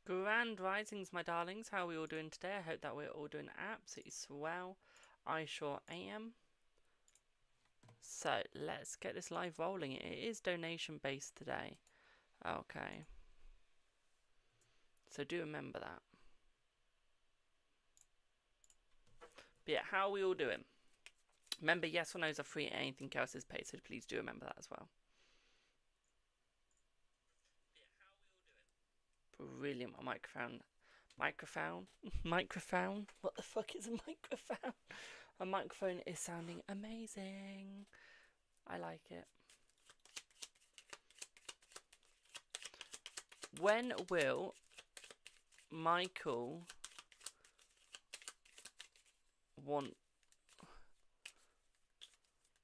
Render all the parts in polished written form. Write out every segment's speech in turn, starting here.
Grand risings, my darlings. How are we all doing today? I hope that we're all doing absolutely swell. I sure am. So, let's get this live rolling. It is donation based today. Okay. So, do remember that. But yeah, how are we all doing? Remember, yes or no's are free, anything else is paid, so please do remember that as well. Brilliant, my microphone. Microphone? What the fuck is a microphone? A microphone is sounding amazing. I like it. When will Michael want...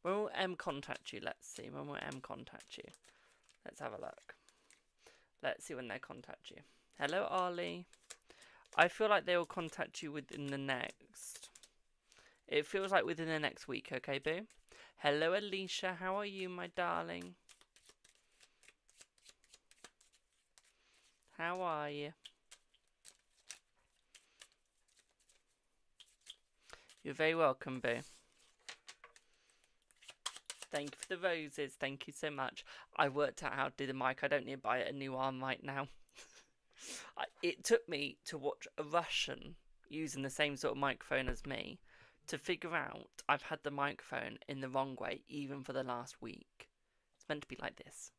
When will M contact you? Let's see. When will M contact you? Let's have a look. Let's see when they contact you. Hello, Arlie. I feel like they will contact you within the next... It feels like within the next week, okay, boo? Hello, Alicia. How are you, my darling? How are you? You're very welcome, boo. Thank you for the roses. Thank you so much. I worked out how to do the mic. I don't need to buy a new arm right now. It took me to watch a Russian using the same sort of microphone as me to figure out I've had the microphone in the wrong way even for the last week. It's meant to be like this.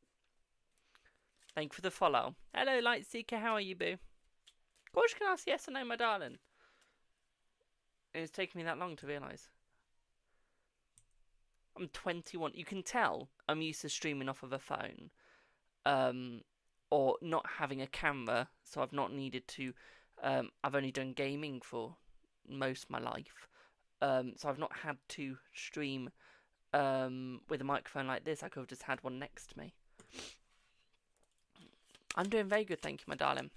Thank you for the follow. Hello, Lightseeker. How are you, boo? Of course you can ask yes or no, my darling. It's taken me that long to realise. I'm 21. You can tell I'm used to streaming off of a phone. Or not having a camera, so I've not needed to... I've only done gaming for most of my life. So I've not had to stream with a microphone like this. I could have just had one next to me. I'm doing very good, thank you, my darling.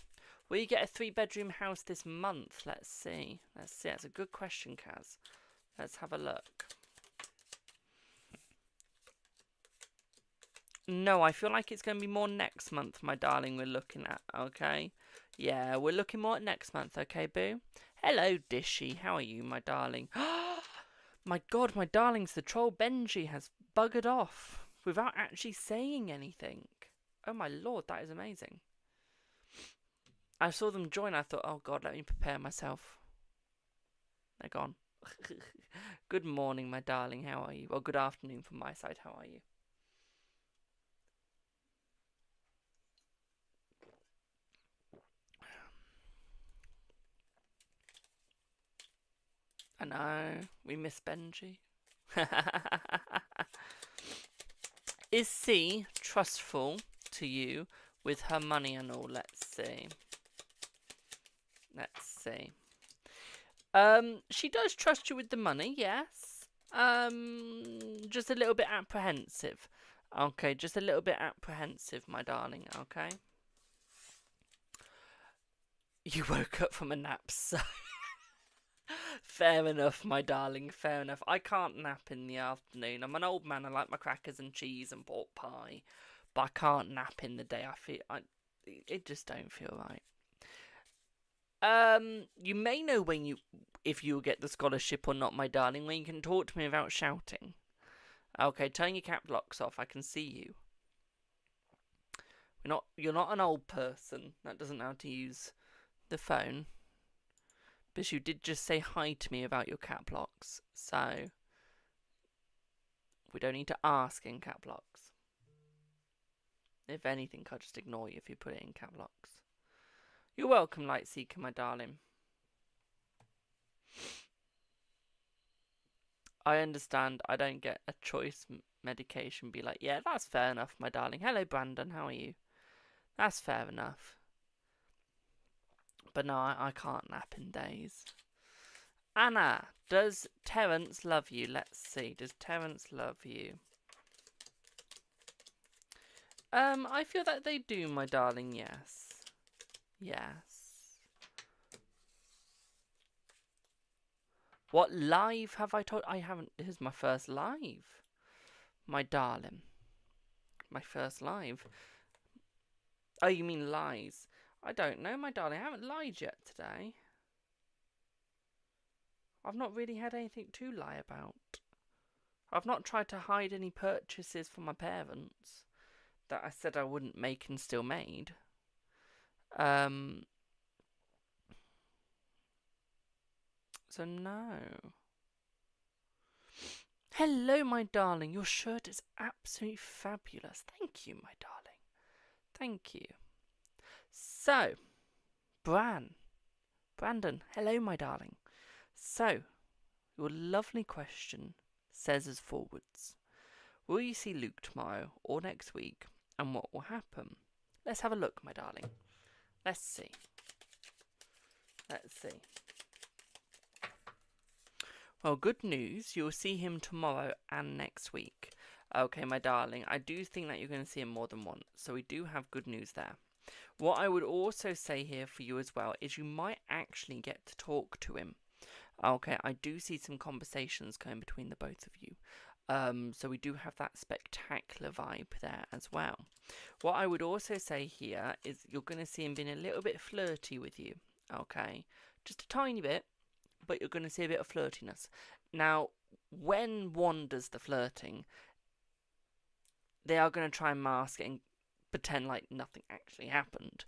Will you get a 3-bedroom house this month? Let's see. Let's see. That's a good question, Kaz. Let's have a look. No, I feel like it's going to be more next month, my darling, we're looking at, okay? Yeah, we're looking more at next month, okay, boo? Hello, Dishy. How are you, my darling? My God, my darlings, the troll Benji has buggered off without actually saying anything. Oh, my Lord, that is amazing. I saw them join. I thought, oh, God, let me prepare myself. They're gone. Good morning, my darling. How are you? Well, good afternoon from my side. How are you? I know, we miss Benji. Is C trustful to you with her money and all? Let's see. Let's see. She does trust you with the money, yes. Just a little bit apprehensive. Okay, just a little bit apprehensive, my darling, okay? You woke up from a nap, so... Fair enough, my darling, fair enough. I can't nap in the afternoon. I'm an old man. I like my crackers and cheese and pork pie. But I can't nap in the day. It just don't feel right. You may know if you will get the scholarship or not, my darling, when you can talk to me without shouting. Okay, turn your cap locks off. I can see you. You're not an old person that doesn't know how to use the phone. But you did just say hi to me about your cap locks, so we don't need to ask in cap locks. If anything, I'll just ignore you if you put it in cap locks. You're welcome, Lightseeker, my darling. I understand I don't get a choice medication. Be like, yeah, that's fair enough, my darling. Hello, Brandon, how are you? That's fair enough. But no, I can't nap in days. Anna, does Terence love you? Let's see. Does Terence love you? I feel that they do, my darling, yes. Yes. What live have I told? I haven't. This is my first live. My darling. My first live. Oh, you mean lies? I don't know, my darling. I haven't lied yet today. I've not really had anything to lie about. I've not tried to hide any purchases from my parents that I said I wouldn't make and still made. So no. Hello, my darling. Your shirt is absolutely fabulous. Thank you, my darling. Thank you. So, Brandon, hello, my darling. So, your lovely question says as forwards. Will you see Luke tomorrow or next week, and what will happen? Let's have a look, my darling. Let's see. Let's see. Well, good news. You'll see him tomorrow and next week. Okay, my darling. I do think that you're going to see him more than once. So we do have good news there. What I would also say here for you as well is you might actually get to talk to him. Okay, I do see some conversations going between the both of you. So we do have that spectacular vibe there as well. What I would also say here is you're going to see him being a little bit flirty with you. Okay, just a tiny bit, but you're going to see a bit of flirtiness. Now, when one does the flirting, they are going to try and mask it and pretend like nothing actually happened,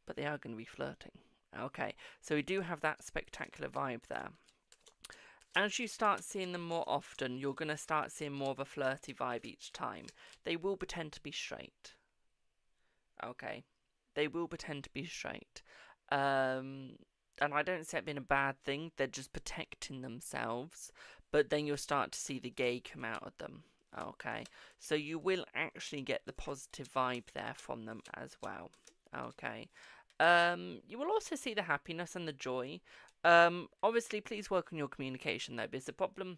but they are going to be flirting. Okay, so we do have that spectacular vibe there. As you start seeing them more often, you're going to start seeing more of a flirty vibe each time. They will pretend to be straight. Okay, they will pretend to be straight. And I don't see it being a bad thing. They're just protecting themselves. But then you'll start to see the gay come out of them. Okay, so you will actually get the positive vibe there from them as well. Okay, you will also see the happiness and the joy. Obviously, please work on your communication though, because the problem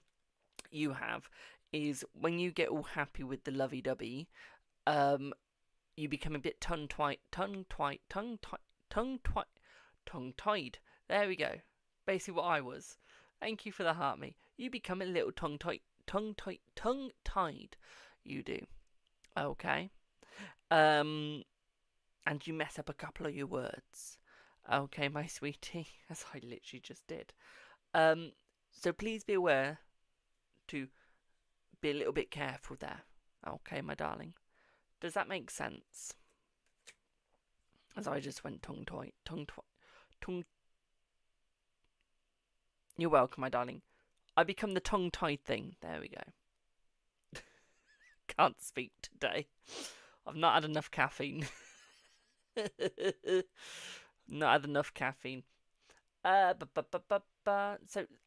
you have is when you get all happy with the lovey-dovey, you become a bit tongue-tied. There we go. Basically what I was. Thank you for the heart me. You become a little tongue-tied. You do. Okay. And you mess up a couple of your words. Okay, my sweetie. As I literally just did. So please be aware to be a little bit careful there. Okay, my darling. Does that make sense? As I just went tongue-tied. You're welcome, my darling. I become the tongue-tied thing. There we go. Can't speak today. I've not had enough caffeine. Not had enough caffeine. So,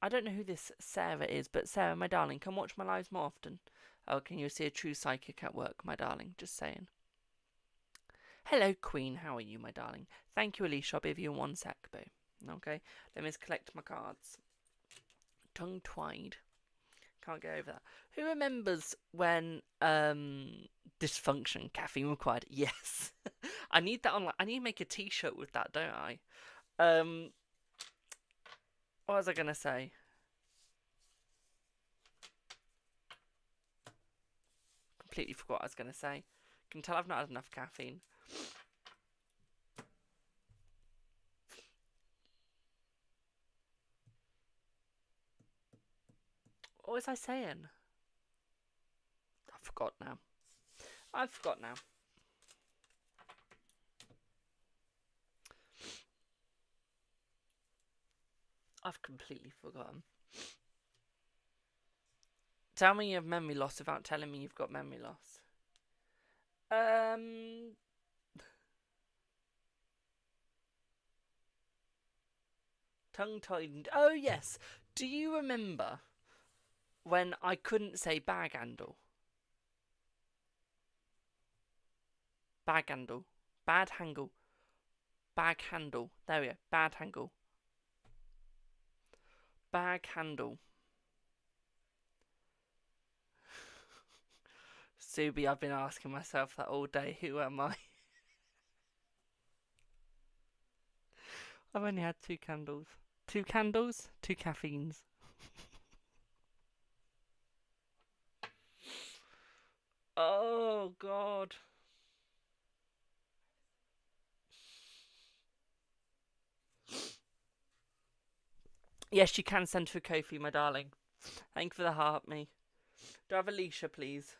I don't know who this Sarah is, but Sarah, my darling, come watch my lives more often. Oh, can you see a true psychic at work, my darling? Just saying. Hello, Queen. How are you, my darling? Thank you, Alicia. I'll be with you in 1 sec, boo. Okay, let me just collect my cards. Tongue-tied. Can't get over that. Who remembers when dysfunction, caffeine required? Yes. I need that on. I need to make a t-shirt with that, don't I? What was I gonna say? Completely forgot what I was gonna say. Can tell I've not had enough caffeine. What was I saying? I forgot now. I forgot now. I've completely forgotten. Tell me you have memory loss without telling me you've got memory loss. Tongue-tied. Oh, yes. Do you remember when I couldn't say bag handle? Bag handle. Bad handle. Bag handle. There we go. Bad handle. Bag handle. Subi, I've been asking myself that all day. Who am I? I've only had 2 candles. 2 candles, 2 caffeines. Oh, God. Yes, you can send to Kofi, my darling. Thank you for the heart, me. Do I have Alicia, please?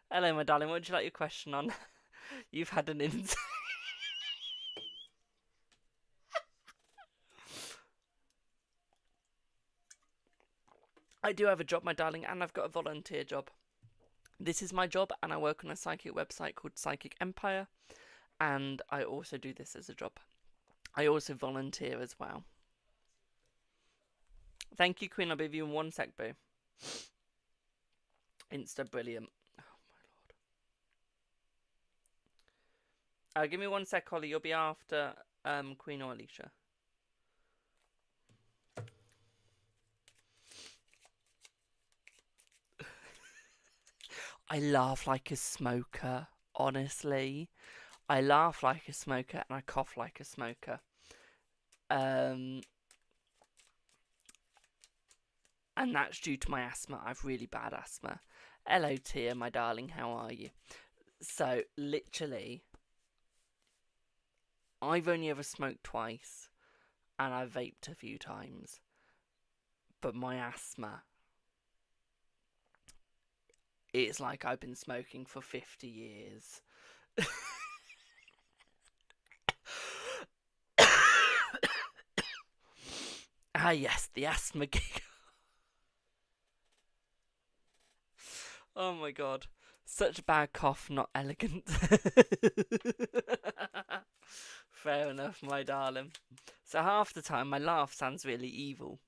Hello, my darling. What would you like your question on? You've had an insight. I do have a job, my darling, and I've got a volunteer job. This is my job, and I work on a psychic website called Psychic Empire, and I also do this as a job. I also volunteer as well. Thank you, Queen. I'll be with you in 1 sec, boo. Insta brilliant. Oh, my lord. Give me 1 sec, Holly. You'll be after Queen or Alicia. I laugh like a smoker, honestly. I laugh like a smoker and I cough like a smoker. And that's due to my asthma. I've really bad asthma. Hello, Tia, my darling. How are you? So, literally, I've only ever smoked twice and I've vaped a few times. But my asthma, it's like I've been smoking for 50 years. Ah, yes, the asthma gig. Oh my god. Such a bad cough, not elegant. Fair enough, my darling. So half the time my laugh sounds really evil.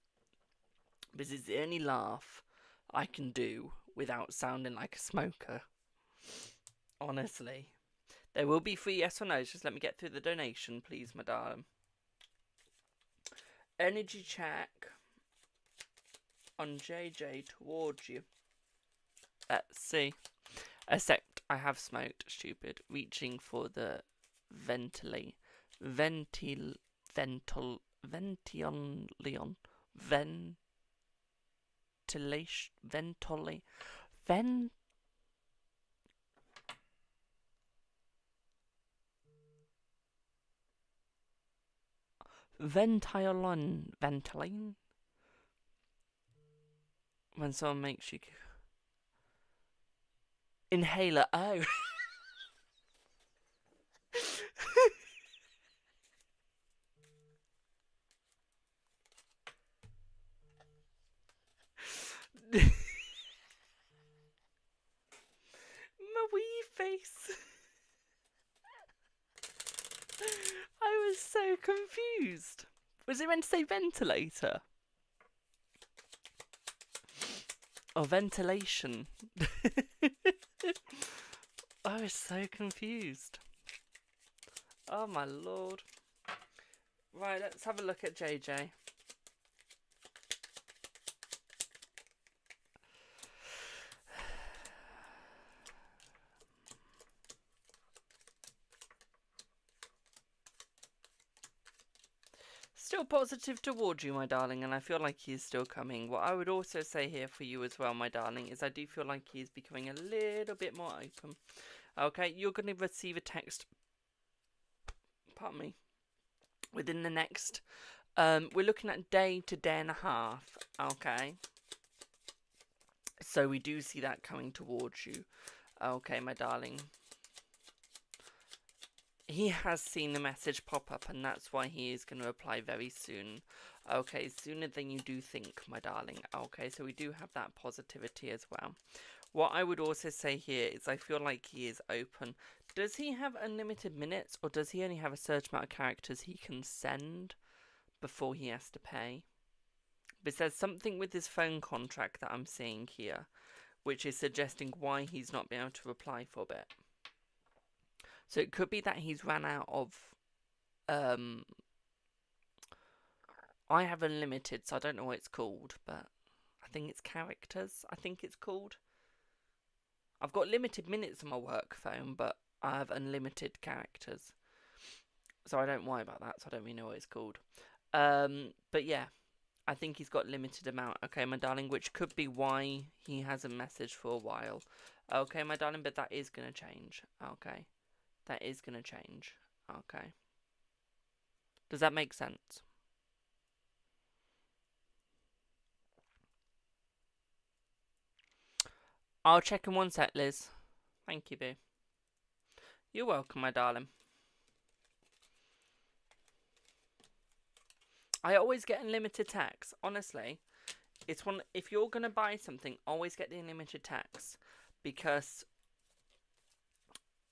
Because it's the only laugh I can do without sounding like a smoker. Honestly. There will be free yes or no's. Just let me get through the donation, please, my darling. Energy check on JJ towards you. Let's see. Except I have smoked, stupid. Reaching for the ventilation. Ventolin. When someone makes you inhaler. Oh. My wee face. I was so confused. Was it meant to say ventilator? Or ventilation? I was so confused. Oh my lord. Right, let's have a look at JJ. Still positive towards you, my darling, and I feel like he is still coming. What I would also say here for you as well, my darling, is I do feel like he is becoming a little bit more open. Okay, you're going to receive a text, pardon me, within the next, we're looking at day to day and a half, okay? So we do see that coming towards you. Okay, my darling. He has seen the message pop up, and that's why he is going to reply very soon. Okay, sooner than you do think, my darling. Okay, so we do have that positivity as well. What I would also say here is I feel like he is open. Does he have unlimited minutes, or does he only have a certain amount of characters he can send before he has to pay? But there's something with his phone contract that I'm seeing here, which is suggesting why he's not been able to reply for a bit. So it could be that he's ran out of, I have unlimited, so I don't know what it's called, but I think it's characters, I think it's called. I've got limited minutes on my work phone, but I have unlimited characters. So I don't worry about that, so I don't really know what it's called. But yeah, I think he's got limited amount, okay, my darling, which could be why he hasn't messaged for a while. Okay, my darling, but that is going to change. Okay. That is going to change. Okay. Does that make sense? I'll check in one sec, Liz. Thank you, boo. You're welcome, my darling. I always get unlimited tax, honestly. It's one. If you're gonna buy something, always get the unlimited tax, because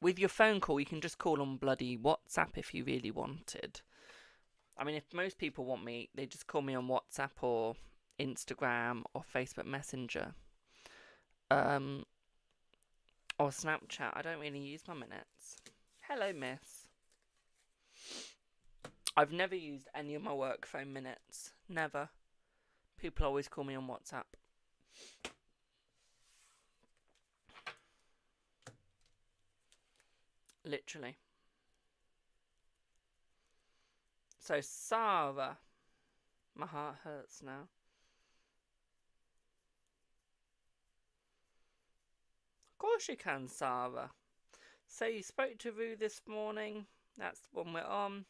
with your phone call, you can just call on bloody WhatsApp if you really wanted. I mean, if most people want me, they just call me on WhatsApp or Instagram or Facebook Messenger, or Snapchat. I don't really use my minutes. Hello, miss. I've never used any of my work phone minutes. Never. People always call me on WhatsApp. Literally. So, Sarah. My heart hurts now. Of course you can, Sarah. So, you spoke to Rue this morning. That's the one we're on.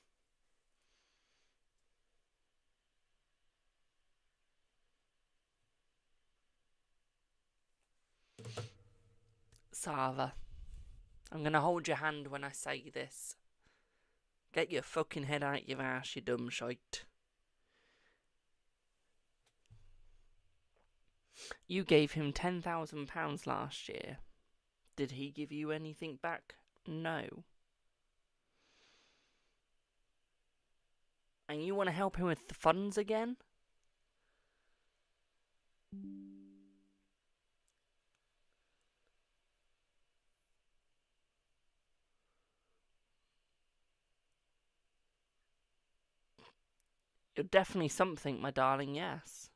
Sarah. I'm going to hold your hand when I say this. Get your fucking head out your ass, you dumb shite. You gave him £10,000 last year. Did he give you anything back? No. And you want to help him with the funds again? You're definitely something, my darling, yes.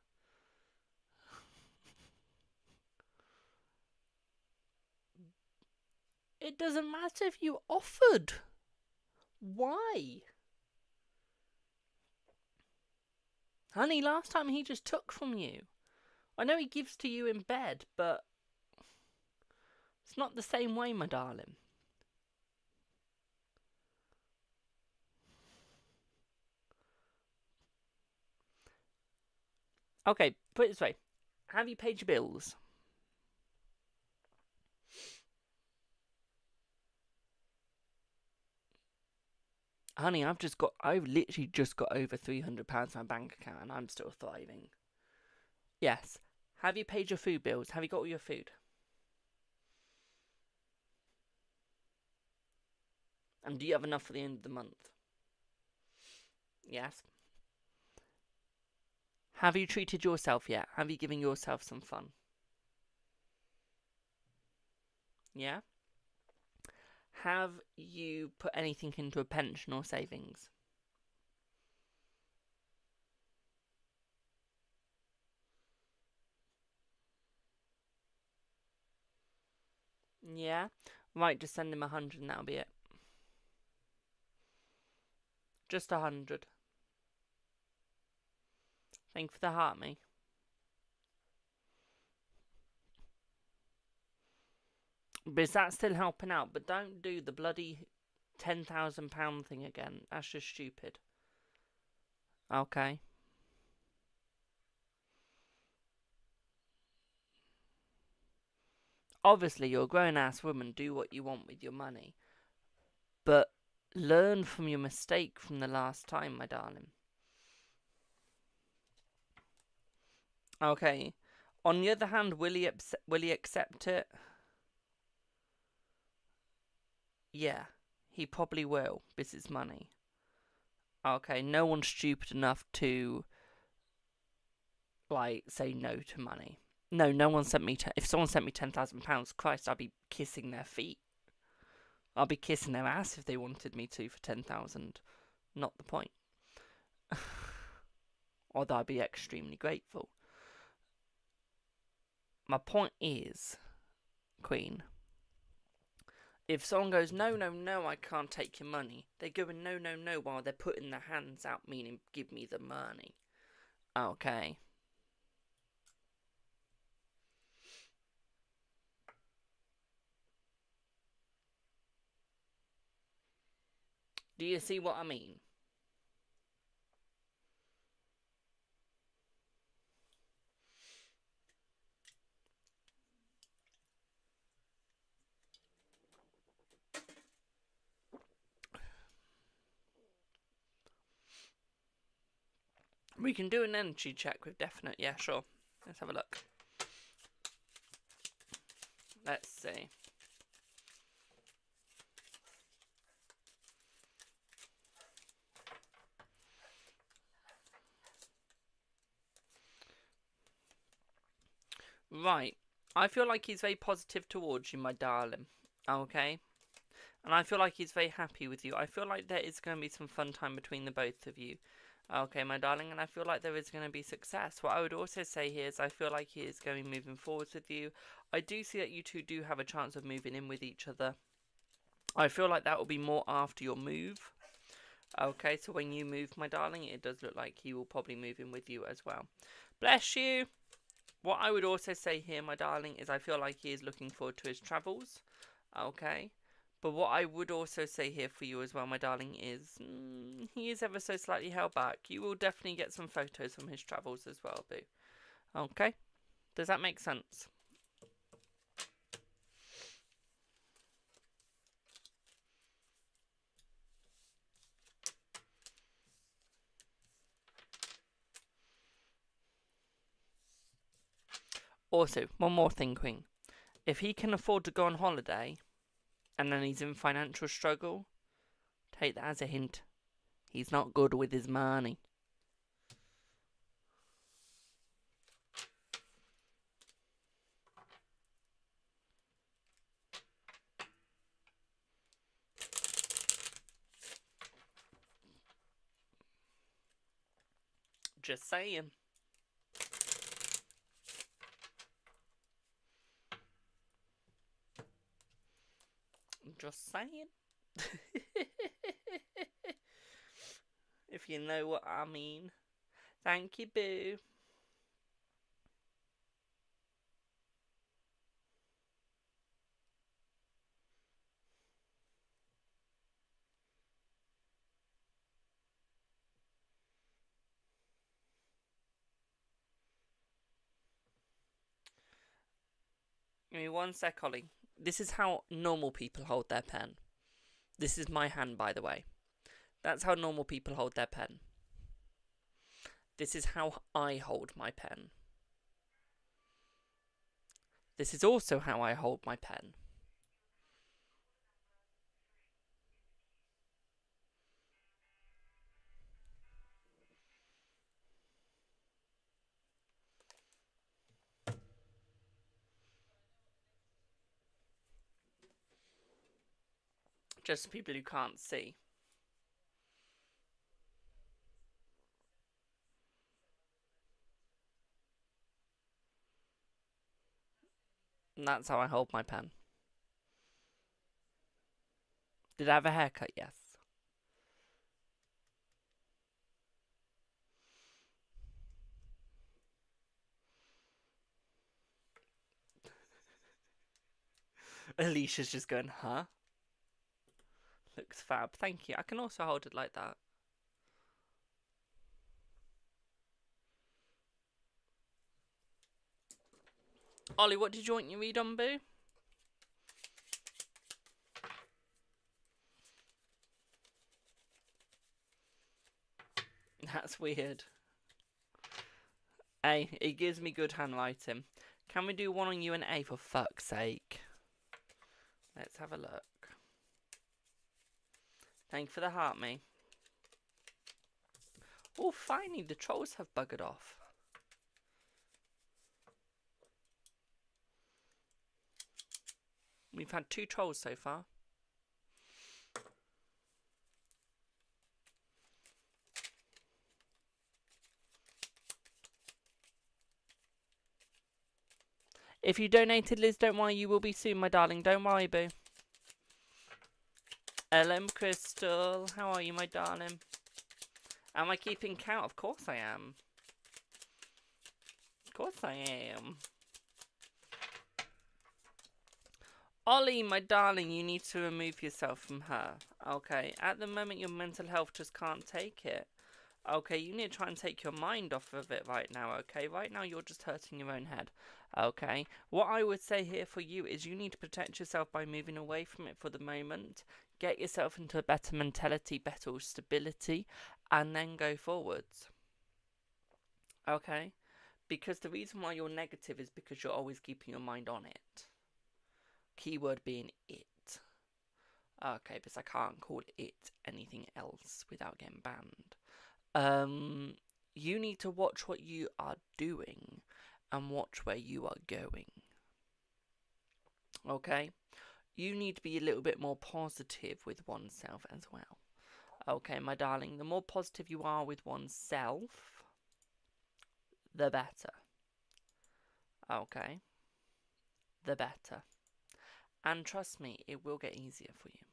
It doesn't matter if you offered. Why? Honey, last time he just took from you. I know he gives to you in bed, but it's not the same way, my darling. Okay, put it this way. Have you paid your bills? Honey, I've literally just got over £300 in my bank account and I'm still thriving. Yes. Have you paid your food bills? Have you got all your food? And do you have enough for the end of the month? Yes. Have you treated yourself yet? Have you given yourself some fun? Yeah? Have you put anything into a pension or savings? Yeah? Right, just send him 100 and that'll be it. Just 100. Thank you for the heart, me. But is that still helping out? But don't do the bloody £10,000 thing again. That's just stupid. Okay. Obviously, you're a grown-ass woman. Do what you want with your money. But learn from your mistake from the last time, my darling. Okay. On the other hand, will he accept it? Yeah, he probably will. This is money. Okay, no one's stupid enough to, like, say no to money. No one sent me. If someone sent me £10,000, Christ, I'd be kissing their feet. I'd be kissing their ass if they wanted me to for 10,000. Not the point. Although I'd be extremely grateful. My point is, Queen, if someone goes, no, I can't take your money, they're going, no, while they're putting their hands out, meaning, give me the money. Okay. Do you see what I mean? We can do an energy check with definite. Yeah, sure. Let's have a look. Let's see. Right. I feel like he's very positive towards you, my darling. Okay. And I feel like he's very happy with you. I feel like there is going to be some fun time between the both of you. Okay, my darling, and I feel like there is going to be success. What I would also say here is I feel like he is going moving forwards with you. I do see that you two do have a chance of moving in with each other. I feel like that will be more after your move. Okay, so when you move, my darling, it does look like he will probably move in with you as well. Bless you! What I would also say here, my darling, is I feel like he is looking forward to his travels. Okay. But what I would also say here for you as well, my darling, is he is ever so slightly held back. You will definitely get some photos from his travels as well, boo. Okay? Does that make sense? Also, one more thing, Queen. If he can afford to go on holiday, and then he's in financial struggle, take that as a hint. He's not good with his money. Just saying. Just saying. If you know what I mean. Thank you, boo. Give me one sec, Ollie. This is how normal people hold their pen. This is my hand, by the way. That's how normal people hold their pen. This is how I hold my pen. This is also how I hold my pen. Just people who can't see. And that's how I hold my pen. Did I have a haircut? Yes. Alicia's just going, huh? Looks fab. Thank you. I can also hold it like that. Ollie, what did you want your read on, boo? That's weird. A, it gives me good handwriting. Can we do one on you and A for fuck's sake? Let's have a look. Thank you for the heart, me. Oh, finally, the trolls have buggered off. We've had 2 trolls so far. If you donated, Liz, don't worry, you will be soon, my darling. Don't worry, boo. LM Crystal, how are you, my darling? Am I keeping count? Of course I am. course I am. Ollie, my darling, you need to remove yourself from her. Okay, at the moment your mental health just can't take it. Okay, you need to try and take your mind off of it right now, okay? Right now you're just hurting your own head, okay? What I would say here for you is you need to protect yourself by moving away from it for the moment. Get yourself into a better mentality, better stability, and then go forwards. Okay? Because the reason why you're negative is because you're always keeping your mind on it. Keyword being it. Okay, because I can't call it anything else without getting banned. You need to watch what you are doing and watch where you are going. Okay? You need to be a little bit more positive with oneself as well. Okay, my darling, the more positive you are with oneself, the better. Okay? The better. And trust me, it will get easier for you.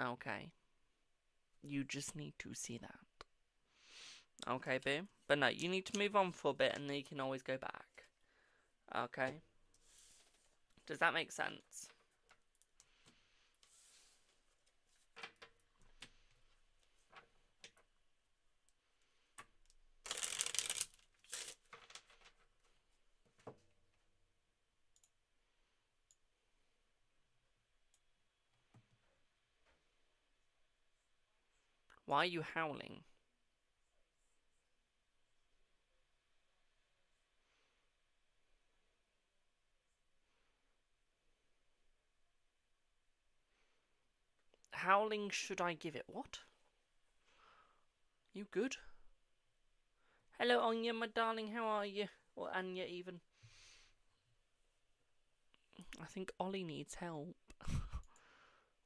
Okay? You just need to see that. Okay, boo? But no, you need to move on for a bit and then you can always go back. Okay? Does that make sense? Why are you howling? Howling should I give it? What? You good? Hello, Anya, my darling. How are you? Or Anya, even. I think Ollie needs help.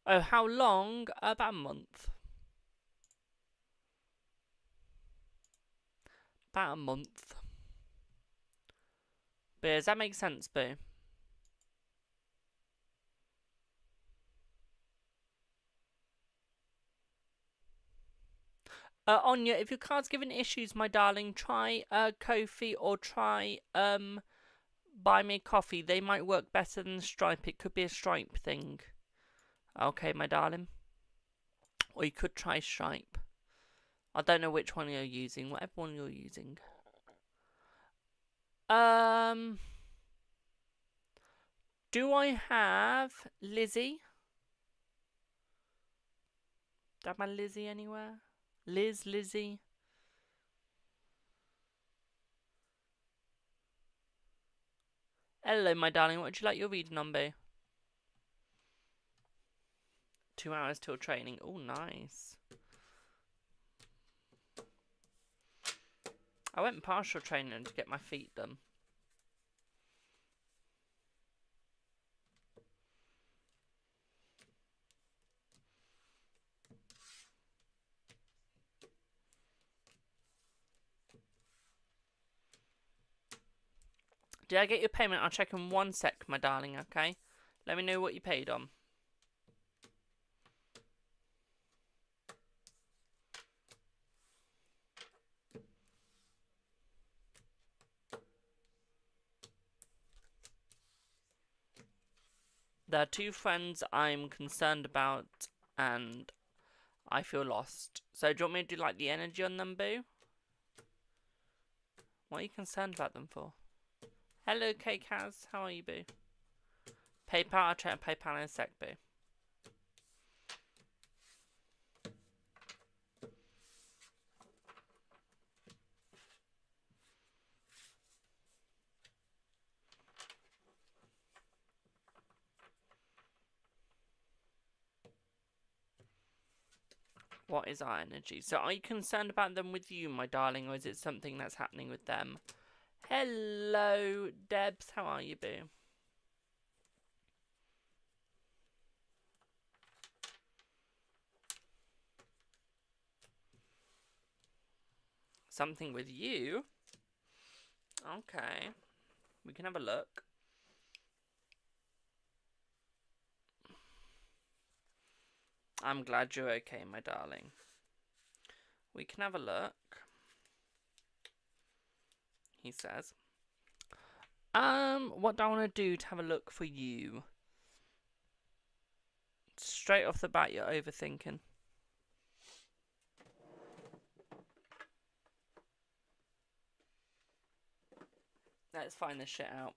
Oh, how long? About a month. About a month. But does that make sense, Boo? Anya, if your card's giving issues, my darling, try Ko-fi or try Buy Me Coffee. They might work better than Stripe. It could be a Stripe thing. Okay, my darling. Or you could try Stripe. I don't know which one you're using. Whatever one you're using. Do I have Lizzie? Do I have my Lizzie anywhere? Lizzie? Hello, my darling. What would you like your reading on, Boo? 2 hours till training. Oh, nice. I went partial training to get my feet done. Did I get your payment? I'll check in 1 sec, my darling, okay? Let me know what you paid on. There are 2 friends I'm concerned about, and I feel lost. So, do you want me to do, like, the energy on them, Boo? What are you concerned about them for? Hello, K-Kaz. How are you, Boo? PayPal, I'll check PayPal in a sec, Boo. What is our energy? So are you concerned about them with you, my darling, or is it something that's happening with them? Hello, Debs. How are you, Boo? Something with you? Okay. We can have a look. I'm glad you're okay, my darling. We can have a look. he says. What do I want to do to have a look for you? Straight off the bat, you're overthinking. Let's find this shit out.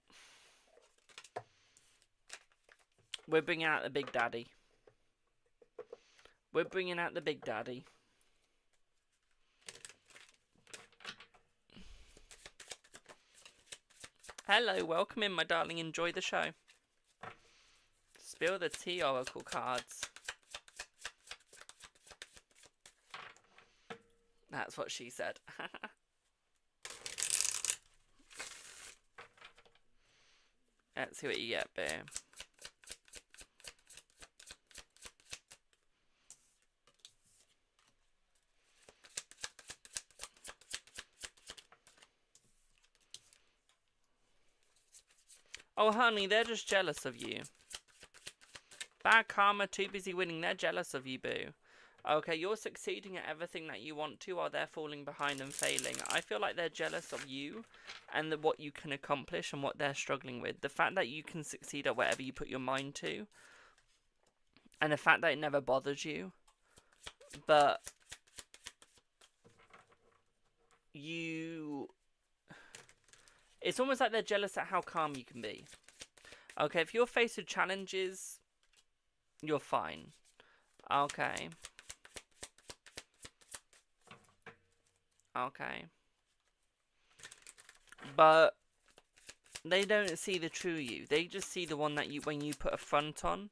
We're bringing out the big daddy. We're bringing out the big daddy. Hello, welcome in, my darling. Enjoy the show. Spill the tea, oracle cards. That's what she said. Let's see what you get, babe. Oh, honey, they're just jealous of you. Bad karma, too busy winning. They're jealous of you, boo. Okay, you're succeeding at everything that you want to while they're falling behind and failing. I feel like they're jealous of you and what you can accomplish and what they're struggling with. The fact that you can succeed at whatever you put your mind to. And the fact that it never bothers you. But you... It's almost like they're jealous at how calm you can be. Okay, if you're faced with challenges, you're fine. Okay. Okay. But they don't see the true you. They just see the one that you, when you put a front on.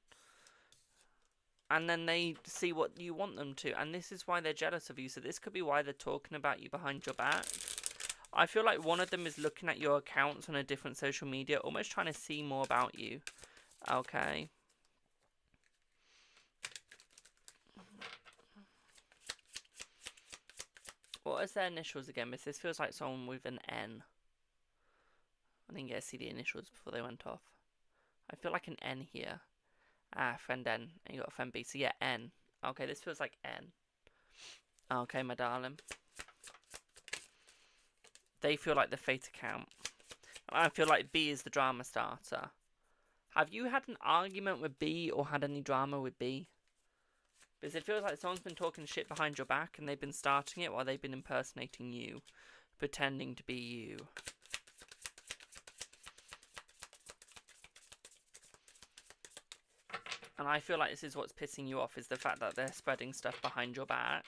And then they see what you want them to. And this is why they're jealous of you. So this could be why they're talking about you behind your back. I feel like one of them is looking at your accounts on a different social media, almost trying to see more about you. Okay. What is their initials again? Because this feels like someone with an N. I didn't get to see the initials before they went off. I feel like an N here. Ah, friend N. And you got a friend B. So yeah, N. Okay, this feels like N. Okay, my darling. They feel like the fate account. I feel like B is the drama starter. Have you had an argument with B or had any drama with B? Because it feels like someone's been talking shit behind your back and they've been starting it while they've been impersonating you. Pretending to be you. And I feel like this is what's pissing you off, is the fact that they're spreading stuff behind your back.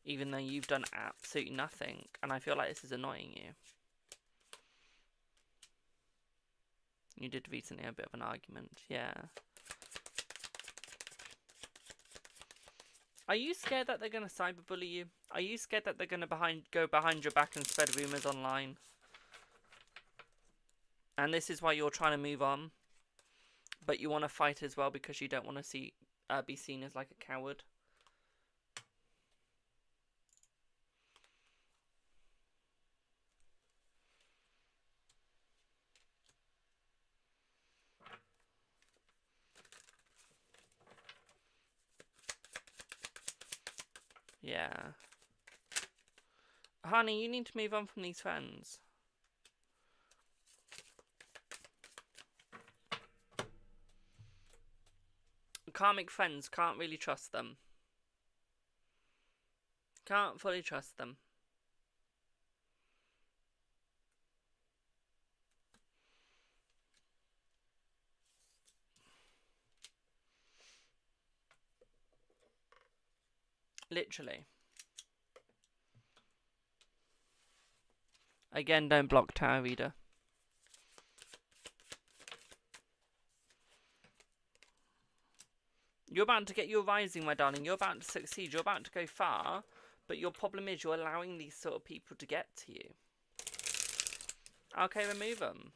Even though you've done absolutely nothing. And I feel like this is annoying you. You did recently have a bit of an argument, yeah. Are you scared that they're going to cyberbully you? Are you scared that they're going to go behind your back and spread rumours online? And this is why you're trying to move on. But you want to fight as well because you don't want to be seen as like a coward. Yeah. Honey, you need to move on from these friends. Karmic friends, can't really trust them. Can't fully trust them. Literally. Again, don't block Tarot Reader. You're about to get your rising, my darling. You're about to succeed. You're about to go far. But your problem is you're allowing these sort of people to get to you. Okay, remove them.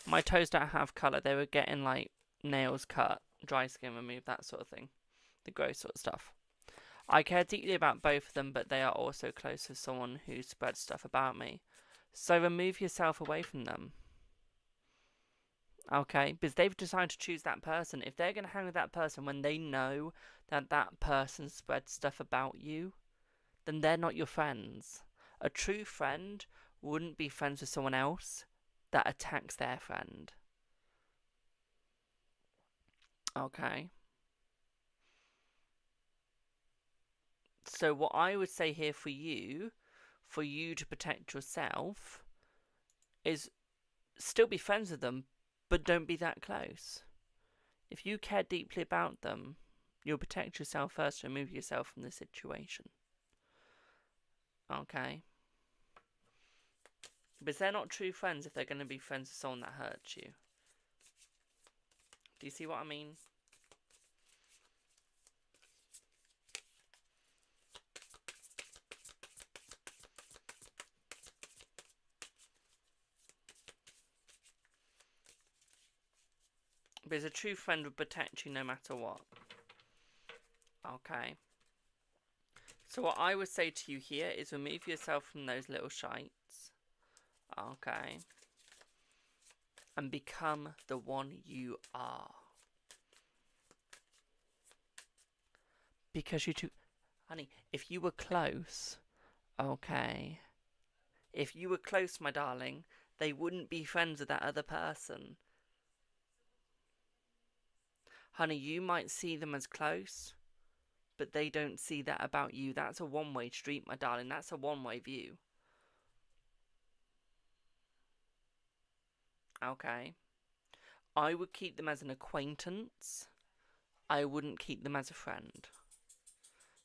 My toes don't have colour. They were getting like nails cut, dry skin removed, that sort of thing. The gross sort of stuff. I care deeply about both of them, but they are also close to someone who spreads stuff about me. So remove yourself away from them. Okay, because they've decided to choose that person. If they're going to hang with that person when they know that that person spreads stuff about you, then they're not your friends. A true friend wouldn't be friends with someone else that attacks their friend. Okay. So what I would say here for you to protect yourself, is still be friends with them, but don't be that close. If you care deeply about them, you'll protect yourself first, remove yourself from the situation. Okay? Because they're not true friends if they're going to be friends with someone that hurts you. Do you see what I mean? Because a true friend would protect you no matter what. Okay. So what I would say to you here is remove yourself from those little shites. Okay. And become the one you are. Because you two... Honey, if you were close... Okay. If you were close, my darling, they wouldn't be friends with that other person. Honey, you might see them as close, but they don't see that about you. That's a one-way street, my darling. That's a one-way view. Okay. I would keep them as an acquaintance. I wouldn't keep them as a friend.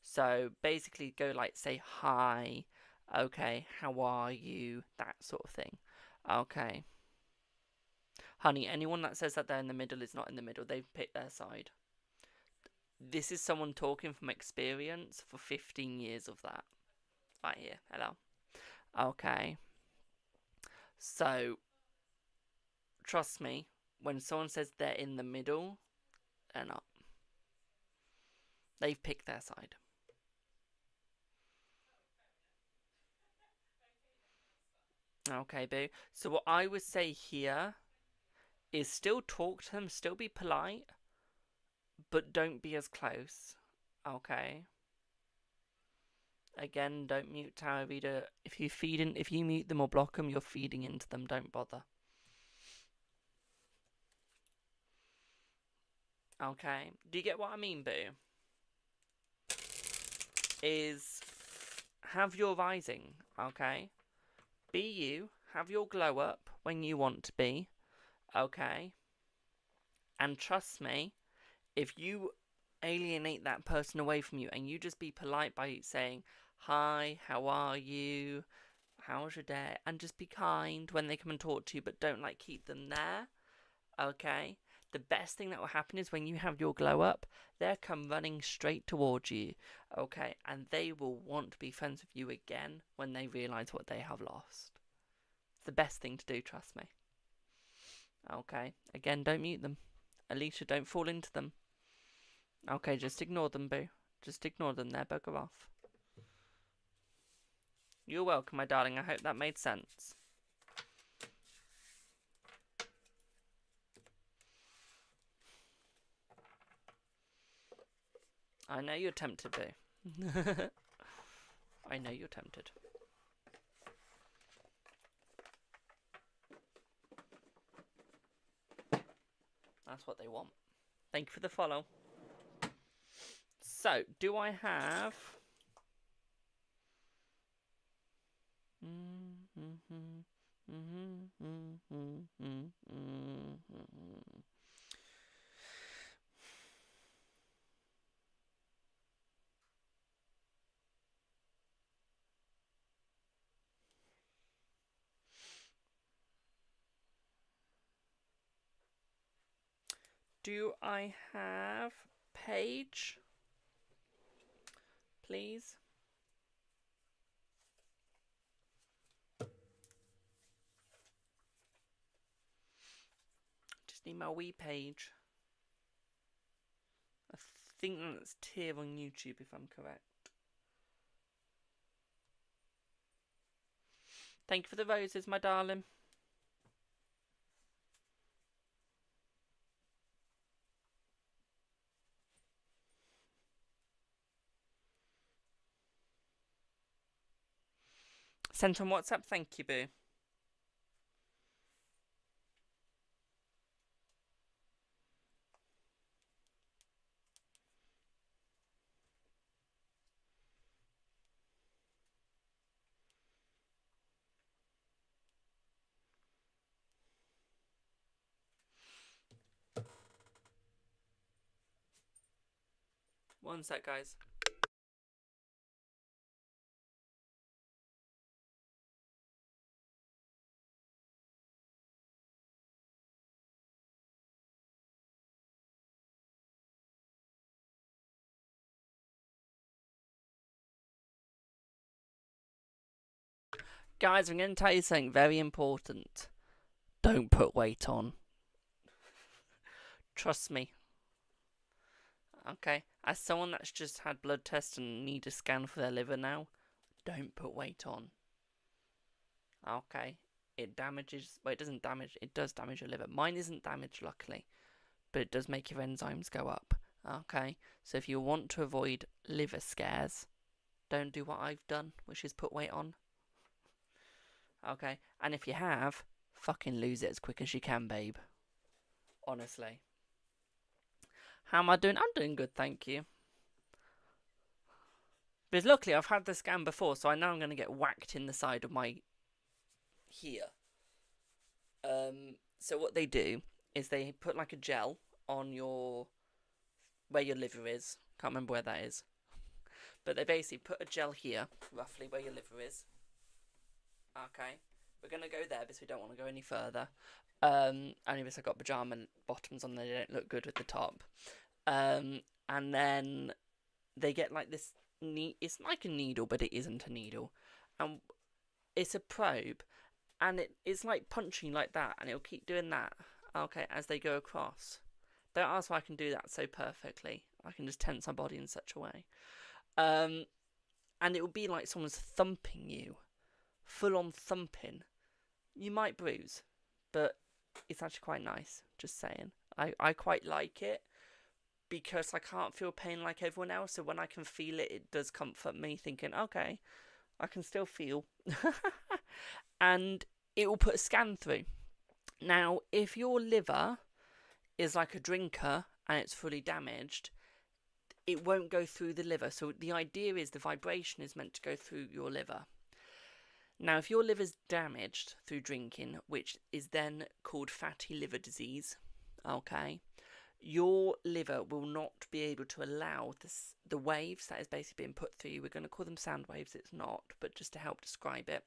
So basically go like say hi, okay, how are you, that sort of thing. Okay. Honey, anyone that says that they're in the middle is not in the middle. They've picked their side. This is someone talking from experience for 15 years of that. Right here. Hello. Okay. So, trust me, when someone says they're in the middle, they're not. They've picked their side. Okay, boo. So what I would say here is still talk to them, still be polite, but don't be as close. Okay. Again, don't mute Tower Reader. If you mute them or block them, you're feeding into them. Don't bother. Okay. Do you get what I mean, boo? Is have your rising, okay? Be you, have your glow up when you want to be, okay? And trust me, if you alienate that person away from you and you just be polite by saying, hi, how are you? How's your day? And just be kind when they come and talk to you, but don't like keep them there, okay? The best thing that will happen is when you have your glow up, they'll come running straight towards you, okay? And they will want to be friends with you again when they realise what they have lost. It's the best thing to do, trust me. Okay, again, don't mute them. Alicia, don't fall into them. Okay, just ignore them, boo. Just ignore them, they're bugger off. You're welcome, my darling. I hope that made sense. I know you're tempted, boo. I know you're tempted. That's what they want. Thank you for the follow. So, do I have... Do I have Paige? Please. Just need my wee Page. I think that's tier on YouTube if I'm correct. Thank you for the roses, my darling. Sent on WhatsApp. Thank you, boo. One sec, guys. Guys, I'm going to tell you something very important. Don't put weight on. Trust me. Okay? As someone that's just had blood tests and need a scan for their liver now, don't put weight on. Okay? It damages... Well, it doesn't damage... It does damage your liver. Mine isn't damaged, luckily. But it does make your enzymes go up. Okay? So if you want to avoid liver scares, don't do what I've done, which is put weight on. Okay? And if you have, fucking lose it as quick as you can, babe. Honestly. How am I doing? I'm doing good, thank you. Because luckily I've had the scan before, so I know I'm going to get whacked in the side of my... here. So what they do is they put like a gel on your... where your liver is. Can't remember where that is. But they basically put a gel here, roughly where your liver is. Okay. We're going to go there because we don't want to go any further. Only because I've got pyjama bottoms on, they don't look good with the top. And then they get like this... It's like a needle, but it isn't a needle. And it's a probe. And it's like punching like that. And it'll keep doing that. Okay, as they go across. Don't ask why I can do that so perfectly. I can just tense my body in such a way. And it will be like someone's thumping you. Full on thumping. You might bruise. But it's actually quite nice. Just saying. I quite like it. Because I can't feel pain like everyone else. So when I can feel it, it does comfort me. Thinking, okay, I can still feel. And it will put a scan through. Now, if your liver is like a drinker and it's fully damaged, it won't go through the liver. So the idea is the vibration is meant to go through your liver. Now, if your liver's damaged through drinking, which is then called fatty liver disease, okay, your liver will not be able to allow the waves that is basically being put through you. We're going to call them sound waves. It's not, but just to help describe it.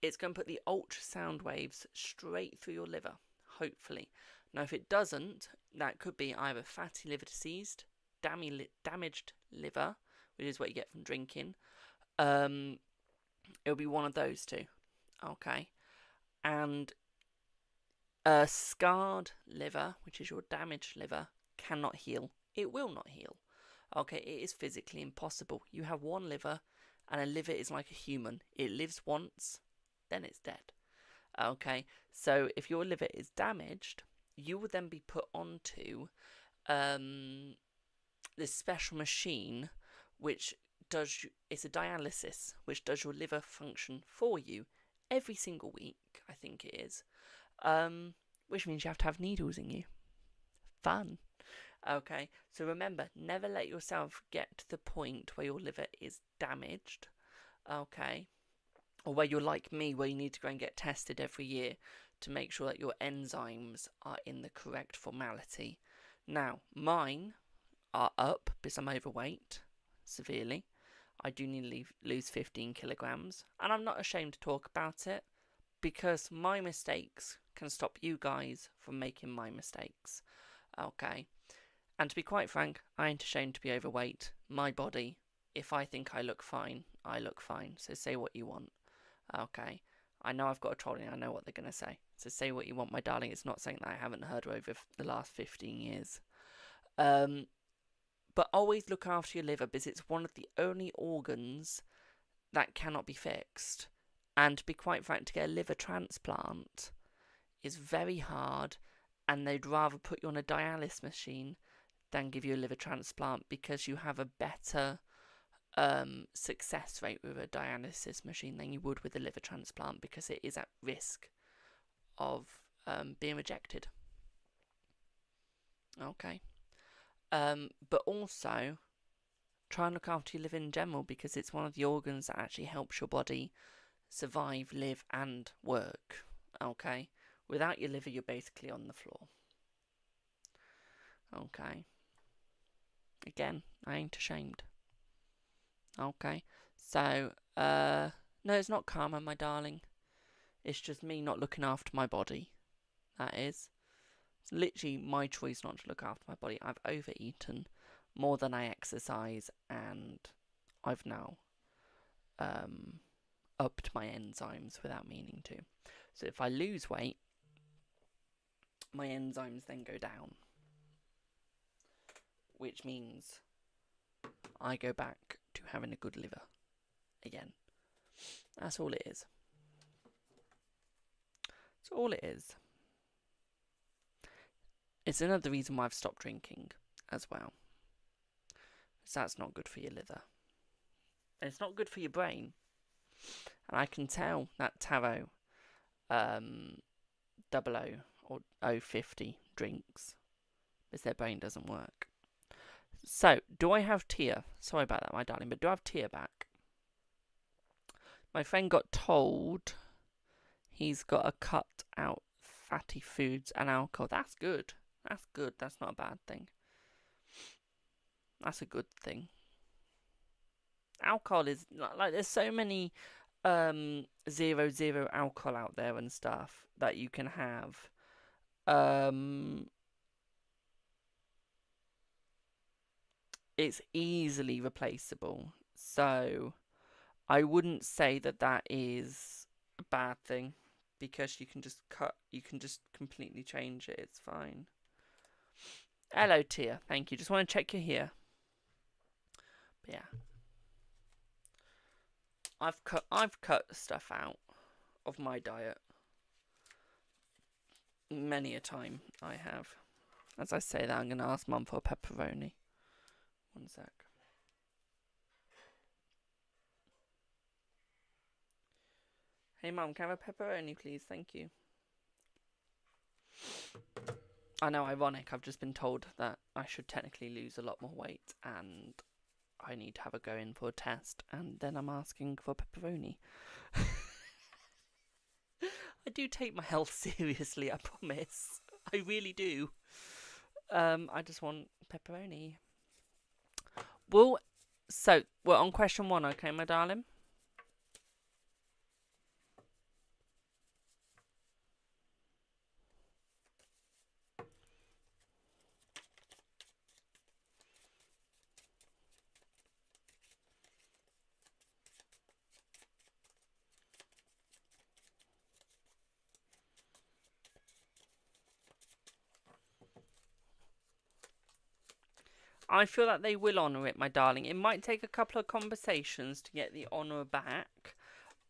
It's going to put the ultrasound waves straight through your liver, hopefully. Now, if it doesn't, that could be either fatty liver disease, damaged liver, which is what you get from drinking. It'll be one of those two, okay? And a scarred liver, which is your damaged liver, cannot heal. It will not heal. Okay, it is physically impossible. You have one liver, and a liver is like a human. It lives once, then it's dead. Okay, so if your liver is damaged, you will then be put onto this special machine, which does... It's a dialysis, which does your liver function for you every single week, I think it is. Which means you have to have needles in you. Fun. Okay, so remember, never let yourself get to the point where your liver is damaged. Okay, or where you're like me, where you need to go and get tested every year to make sure that your enzymes are in the correct formality. Now, mine are up because I'm overweight, severely. I do need to lose 15 kilograms, and I'm not ashamed to talk about it, because my mistakes can stop you guys from making my mistakes. Okay? And to be quite frank, I ain't ashamed to be overweight. My body, if I think I look fine, I look fine. So say what you want. Okay? I know I've got a trolley and I know what they're going to say. So say what you want, my darling. It's not something that I haven't heard over the last 15 years. But always look after your liver, because it's one of the only organs that cannot be fixed. And to be quite frank, to get a liver transplant is very hard, and they'd rather put you on a dialysis machine than give you a liver transplant, because you have a better success rate with a dialysis machine than you would with a liver transplant, because it is at risk of being rejected. Okay. But also try and look after your liver in general, because it's one of the organs that actually helps your body survive, live, and work. Okay. Without your liver, you're basically on the floor. Okay. Again, I ain't ashamed. Okay. So, no, it's not karma, my darling. It's just me not looking after my body. That is. It's literally my choice not to look after my body. I've overeaten more than I exercise, and I've now upped my enzymes without meaning to. So if I lose weight, my enzymes then go down, which means I go back to having a good liver again. That's all it is. That's all it is. It's another reason why I've stopped drinking as well. Because that's not good for your liver. And it's not good for your brain. And I can tell that tarot 00 or 050 drinks because their brain doesn't work. So, do I have Tia? Sorry about that, my darling, but do I have Tia back? My friend got told he's got to cut out fatty foods and alcohol. That's good. That's good. That's not a bad thing. That's a good thing. Alcohol is like, there's so many 0 alcohol out there and stuff that you can have. It's easily replaceable, so I wouldn't say that that is a bad thing, because you can just completely change it. It's fine. Hello, Tia. Thank you. Just want to check you're here. But yeah, I've cut stuff out of my diet many a time. I have. As I say that, I'm going to ask Mum for a pepperoni. One sec. Hey Mum, can I have a pepperoni please? Thank you. I know, ironic, I've just been told that I should technically lose a lot more weight and I need to have a go in for a test, and then I'm asking for pepperoni. I do take my health seriously, I promise. I really do. I just want pepperoni. Well, so we're on question 1, okay, my darling? I feel that they will honour it, my darling. It might take a couple of conversations to get the honour back.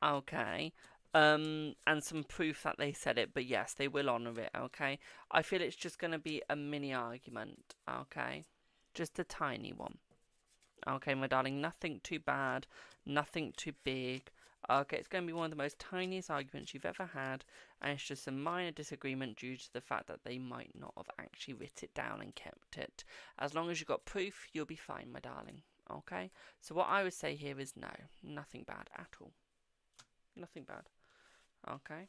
Okay. And some proof that they said it, but yes, they will honour it, okay? I feel it's just going to be a mini argument, okay? Just a tiny one. Okay, my darling, nothing too bad, nothing too big. Okay, it's going to be one of the most tiniest arguments you've ever had, and it's just a minor disagreement due to the fact that they might not have actually written it down and kept it. As long as you've got proof, you'll be fine, my darling. Okay? So what I would say here is no, nothing bad at all. Nothing bad. Okay?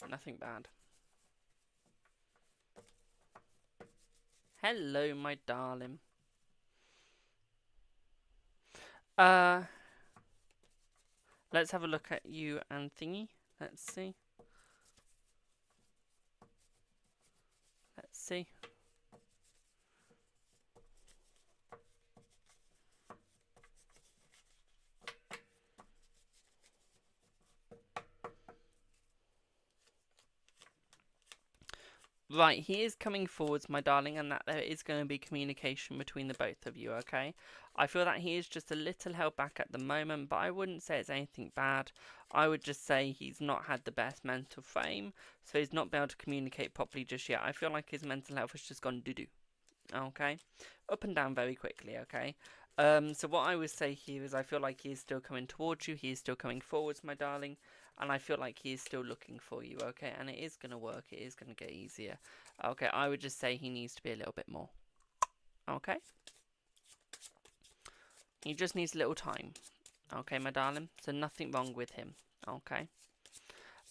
Nothing bad. Hello, my darling. Let's have a look at you and thingy. Let's see. Let's see. Right, he is coming forwards, my darling, and that there is going to be communication between the both of you, okay? I feel that he is just a little held back at the moment, but I wouldn't say it's anything bad. I would just say he's not had the best mental frame, so he's not been able to communicate properly just yet. I feel like his mental health has just gone doo-doo, okay? Up and down very quickly, okay? So what I would say here is I feel like he is still coming towards you, he is still coming forwards, my darling, and I feel like he is still looking for you, okay? And it is going to work, it is going to get easier. Okay, I would just say he needs to be a little bit more, okay? He just needs a little time, okay, my darling? So nothing wrong with him, okay?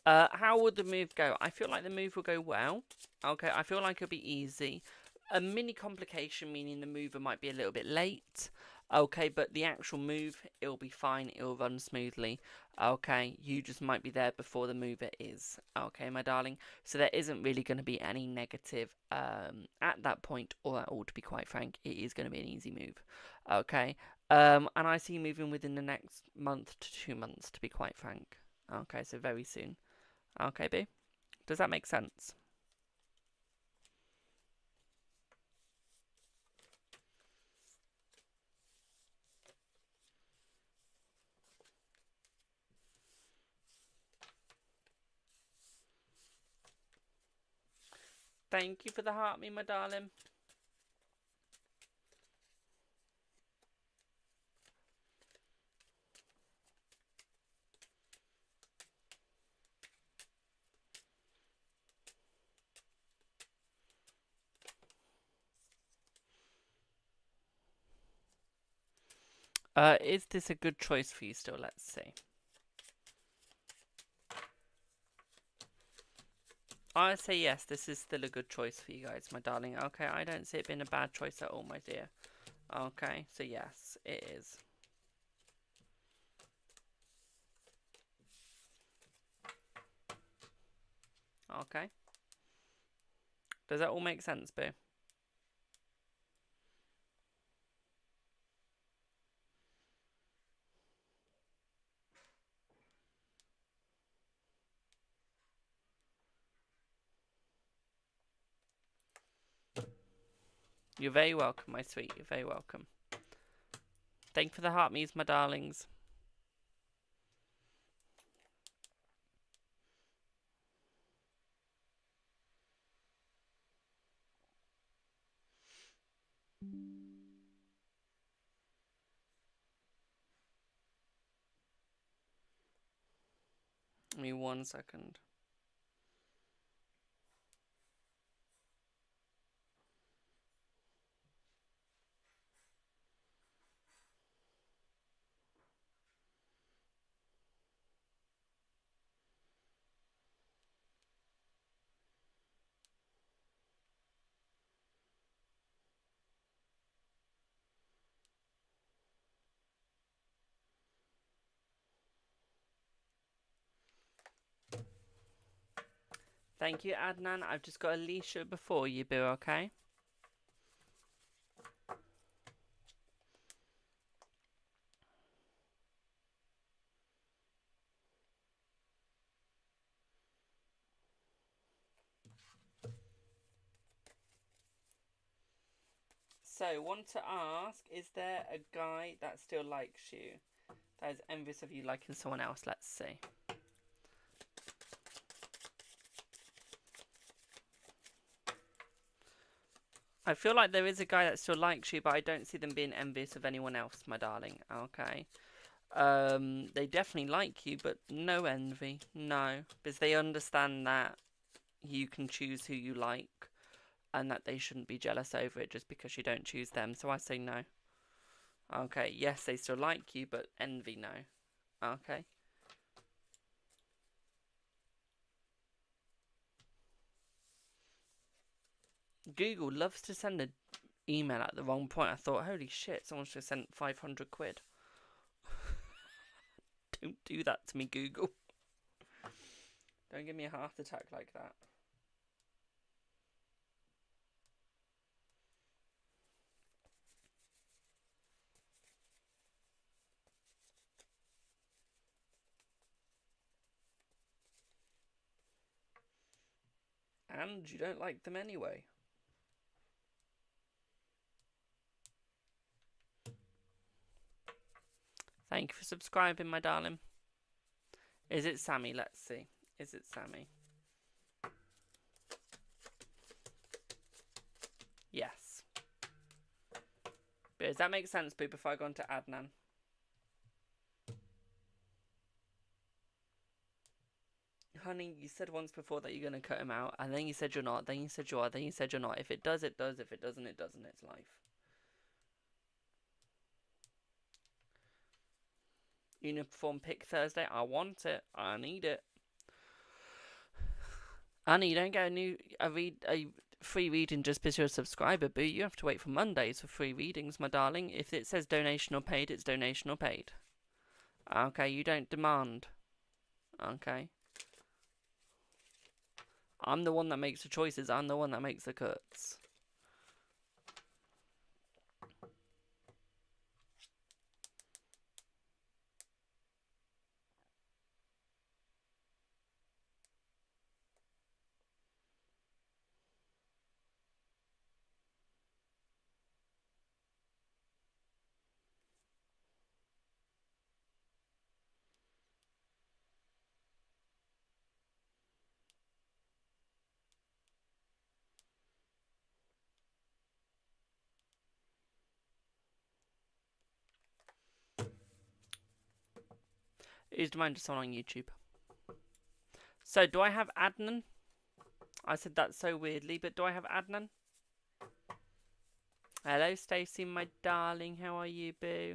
How would the move go? I feel like the move will go well, okay? I feel like it'll be easy. A mini complication, meaning the mover might be a little bit late, okay, but the actual move, it'll be fine, it'll run smoothly, okay? You just might be there before the mover is, okay, my darling? So there isn't really going to be any negative at that point, or at all, to be quite frank. It is going to be an easy move, okay? And I see you moving within the next month to 2 months, to be quite frank, okay? So very soon, okay, boo? Does that make sense? Thank you for the heart, me, my darling. Is this a good choice for you still? Let's see. I say yes, this is still a good choice for you guys, my darling. Okay, I don't see it being a bad choice at all, my dear. Okay, so yes, it is. Okay. Does that all make sense, Boo? You're very welcome, my sweet. You're very welcome. Thank you for the heart me's, my darlings. Give me 1 second. Thank you, Adnan. I've just got Alicia before you, Boo, okay? So, want to ask, is there a guy that still likes you? That is envious of you liking someone else? Let's see. I feel like there is a guy that still likes you, but I don't see them being envious of anyone else, my darling. Okay. They definitely like you, but no envy. No. Because they understand that you can choose who you like and that they shouldn't be jealous over it just because you don't choose them. So I say no. Okay. Yes, they still like you, but envy, no. Okay. Google loves to send an email at the wrong point. I thought, holy shit, someone's just sent 500 quid. Don't do that to me, Google. Don't give me a heart attack like that. And you don't like them anyway. Thank you for subscribing, my darling. Is it Sammy? Let's see. Is it Sammy? Yes. But does that make sense, Boo, before I go on to Adnan? Honey, you said once before that you're going to cut him out, and then you said you're not, then you said you are, then you said you're not. If it does, it does. If it doesn't, it doesn't. It's life. Uniform pick Thursday. I want it. I need it. Annie, you don't get a free reading just because you're a subscriber, Boo. You have to wait for Mondays for free readings, my darling. If it says donation or paid, it's donation or paid. Okay, you don't demand. Okay. I'm the one that makes the choices. I'm the one that makes the cuts. Who's demanded someone on YouTube? So, do I have Adnan? I said that so weirdly, but do I have Adnan? Hello, Stacey, my darling. How are you, Boo?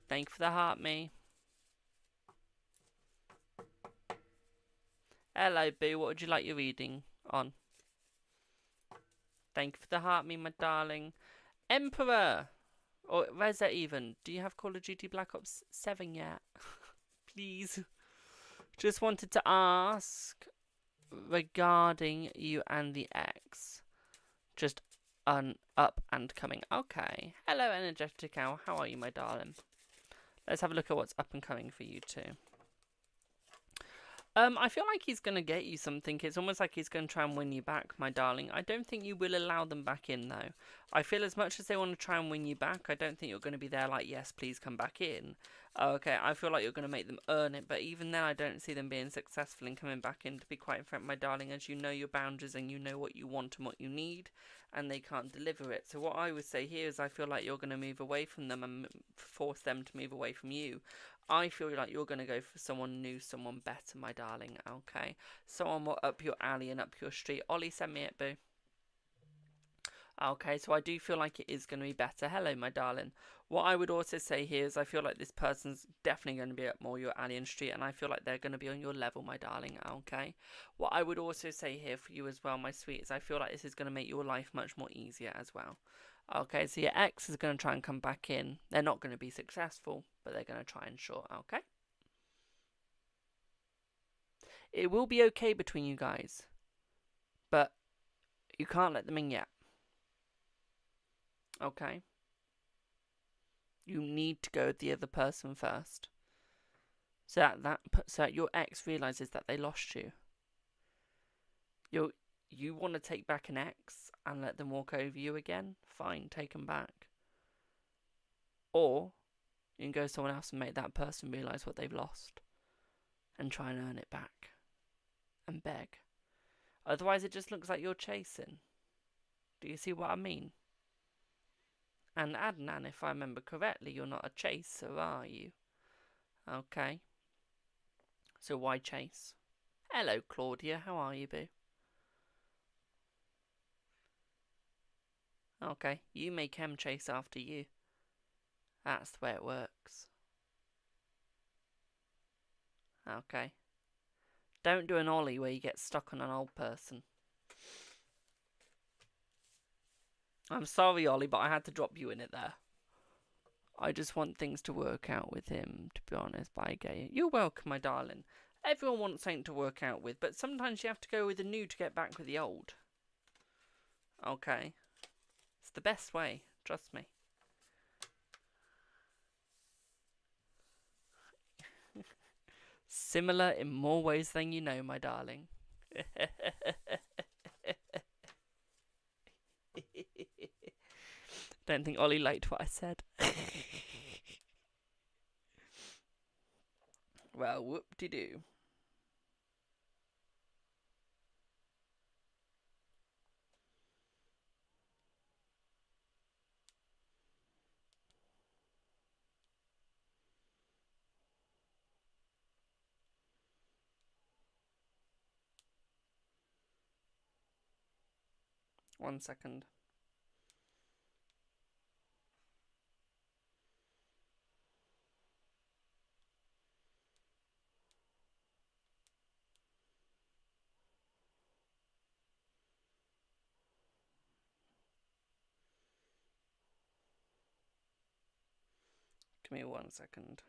Thank you for the heart, me. Hello, Boo. What would you like your reading on? Thank you for the heart, me, my darling. Emperor! Or Reza even. Do you have Call of Duty Black Ops 7 yet? Please. Just wanted to ask regarding you and the ex. Just up and coming. Okay. Hello, Energetic Owl. How are you, my darling? Let's have a look at what's up and coming for you too. I feel like he's going to get you something. It's almost like he's going to try and win you back, my darling. I don't think you will allow them back in, though. I feel as much as they want to try and win you back, I don't think you're going to be there like, yes, please come back in. Okay, I feel like you're going to make them earn it, but even then I don't see them being successful in coming back in, to be quite frank, my darling, as you know your boundaries and you know what you want and what you need, and they can't deliver it. So what I would say here is I feel like you're going to move away from them and force them to move away from you. I feel like you're going to go for someone new, someone better, my darling, okay? Someone more up your alley and up your street. Ollie, send me it, boo. Okay, so I do feel like it is going to be better. Hello, my darling. What I would also say here is I feel like this person's definitely going to be up more your alley and street, and I feel like they're going to be on your level, my darling, okay? What I would also say here for you as well, my sweet, is I feel like this is going to make your life much more easier as well. Okay, so your ex is going to try and come back in. They're not going to be successful, but they're going to try and short, okay? It will be okay between you guys, but you can't let them in yet. Okay? You need to go with the other person first. So that your ex realizes that they lost you. You want to take back an ex and let them walk over you again? Fine, take them back. Or you can go someone else and make that person realise what they've lost and try and earn it back and beg. Otherwise it just looks like you're chasing. Do you see what I mean? And Adnan, if I remember correctly, you're not a chaser, are you? Okay. So why chase? Hello, Claudia. How are you, boo? Okay, you make him chase after you. That's the way it works. Okay. Don't do an ollie where you get stuck on an old person. I'm sorry, Ollie, but I had to drop you in it there. I just want things to work out with him, to be honest, but I get it. You're welcome, my darling. Everyone wants something to work out with, but sometimes you have to go with the new to get back with the old. Okay. It's the best way, trust me. Similar in more ways than you know, my darling. Don't think Ollie liked what I said. Well, whoop-de-doo. One second. Give me 1 second.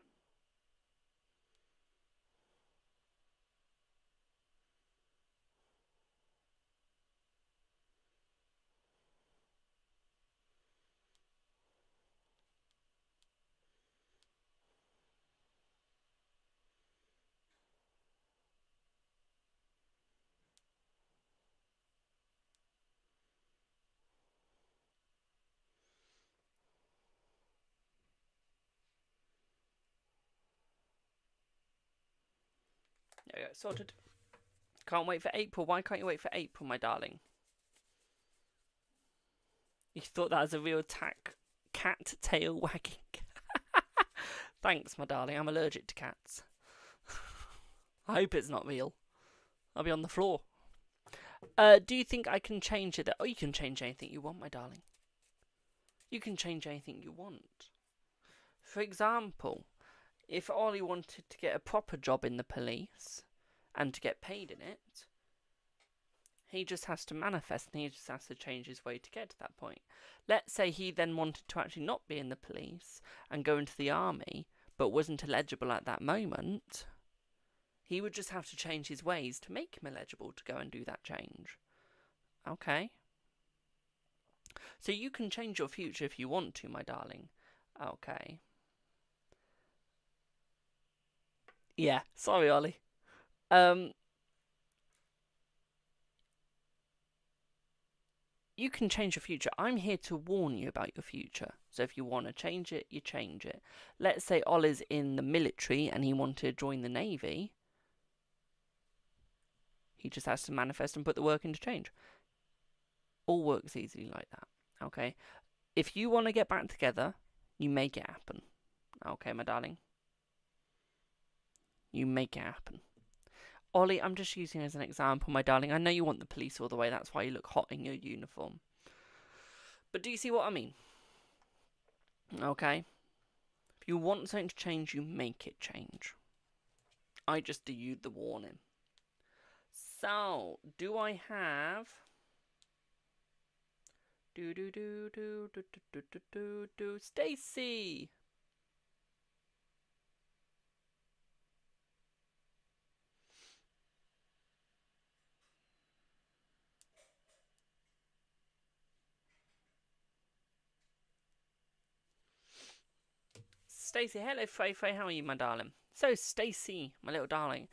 There we go, sorted. Can't wait for April. Why can't you wait for April, my darling? You thought that was a real cat tail wagging. Thanks, my darling. I'm allergic to cats. I hope it's not real. I'll be on the floor. Do you think I can change it? Oh, you can change anything you want, my darling. You can change anything you want. For example, if Ollie wanted to get a proper job in the police and to get paid in it, he just has to manifest and he just has to change his way to get to that point. Let's say he then wanted to actually not be in the police and go into the army, but wasn't eligible at that moment. He would just have to change his ways to make him eligible to go and do that change. Okay? So you can change your future if you want to, my darling. Okay. Yeah, sorry, Ollie. You can change your future. I'm here to warn you about your future. So if you want to change it, you change it. Let's say Ollie's in the military and he wanted to join the Navy. He just has to manifest and put the work into change. All works easily like that. Okay? If you want to get back together, you make it happen. Okay, my darling? You make it happen. Ollie, I'm just using as an example, my darling. I know you want the police all the way. That's why you look hot in your uniform. But do you see what I mean? Okay? If you want something to change, you make it change. I just do you the warning. So, do I have... Stacey! Stacey, hello Frey, how are you, my darling? So, Stacey, my little darling,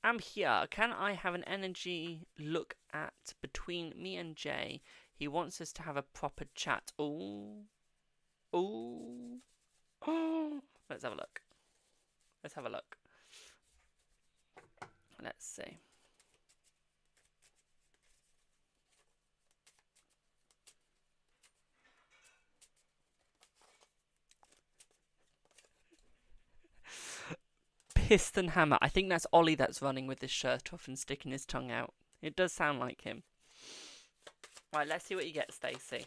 I'm here. Can I have an energy look at between me and Jay? He wants us to have a proper chat. Ooh. Ooh. Oh. Let's have a look. Let's have a look. Let's see. Piston hammer. I think that's Ollie that's running with his shirt off and sticking his tongue out. It does sound like him. Right, let's see what you get, Stacey.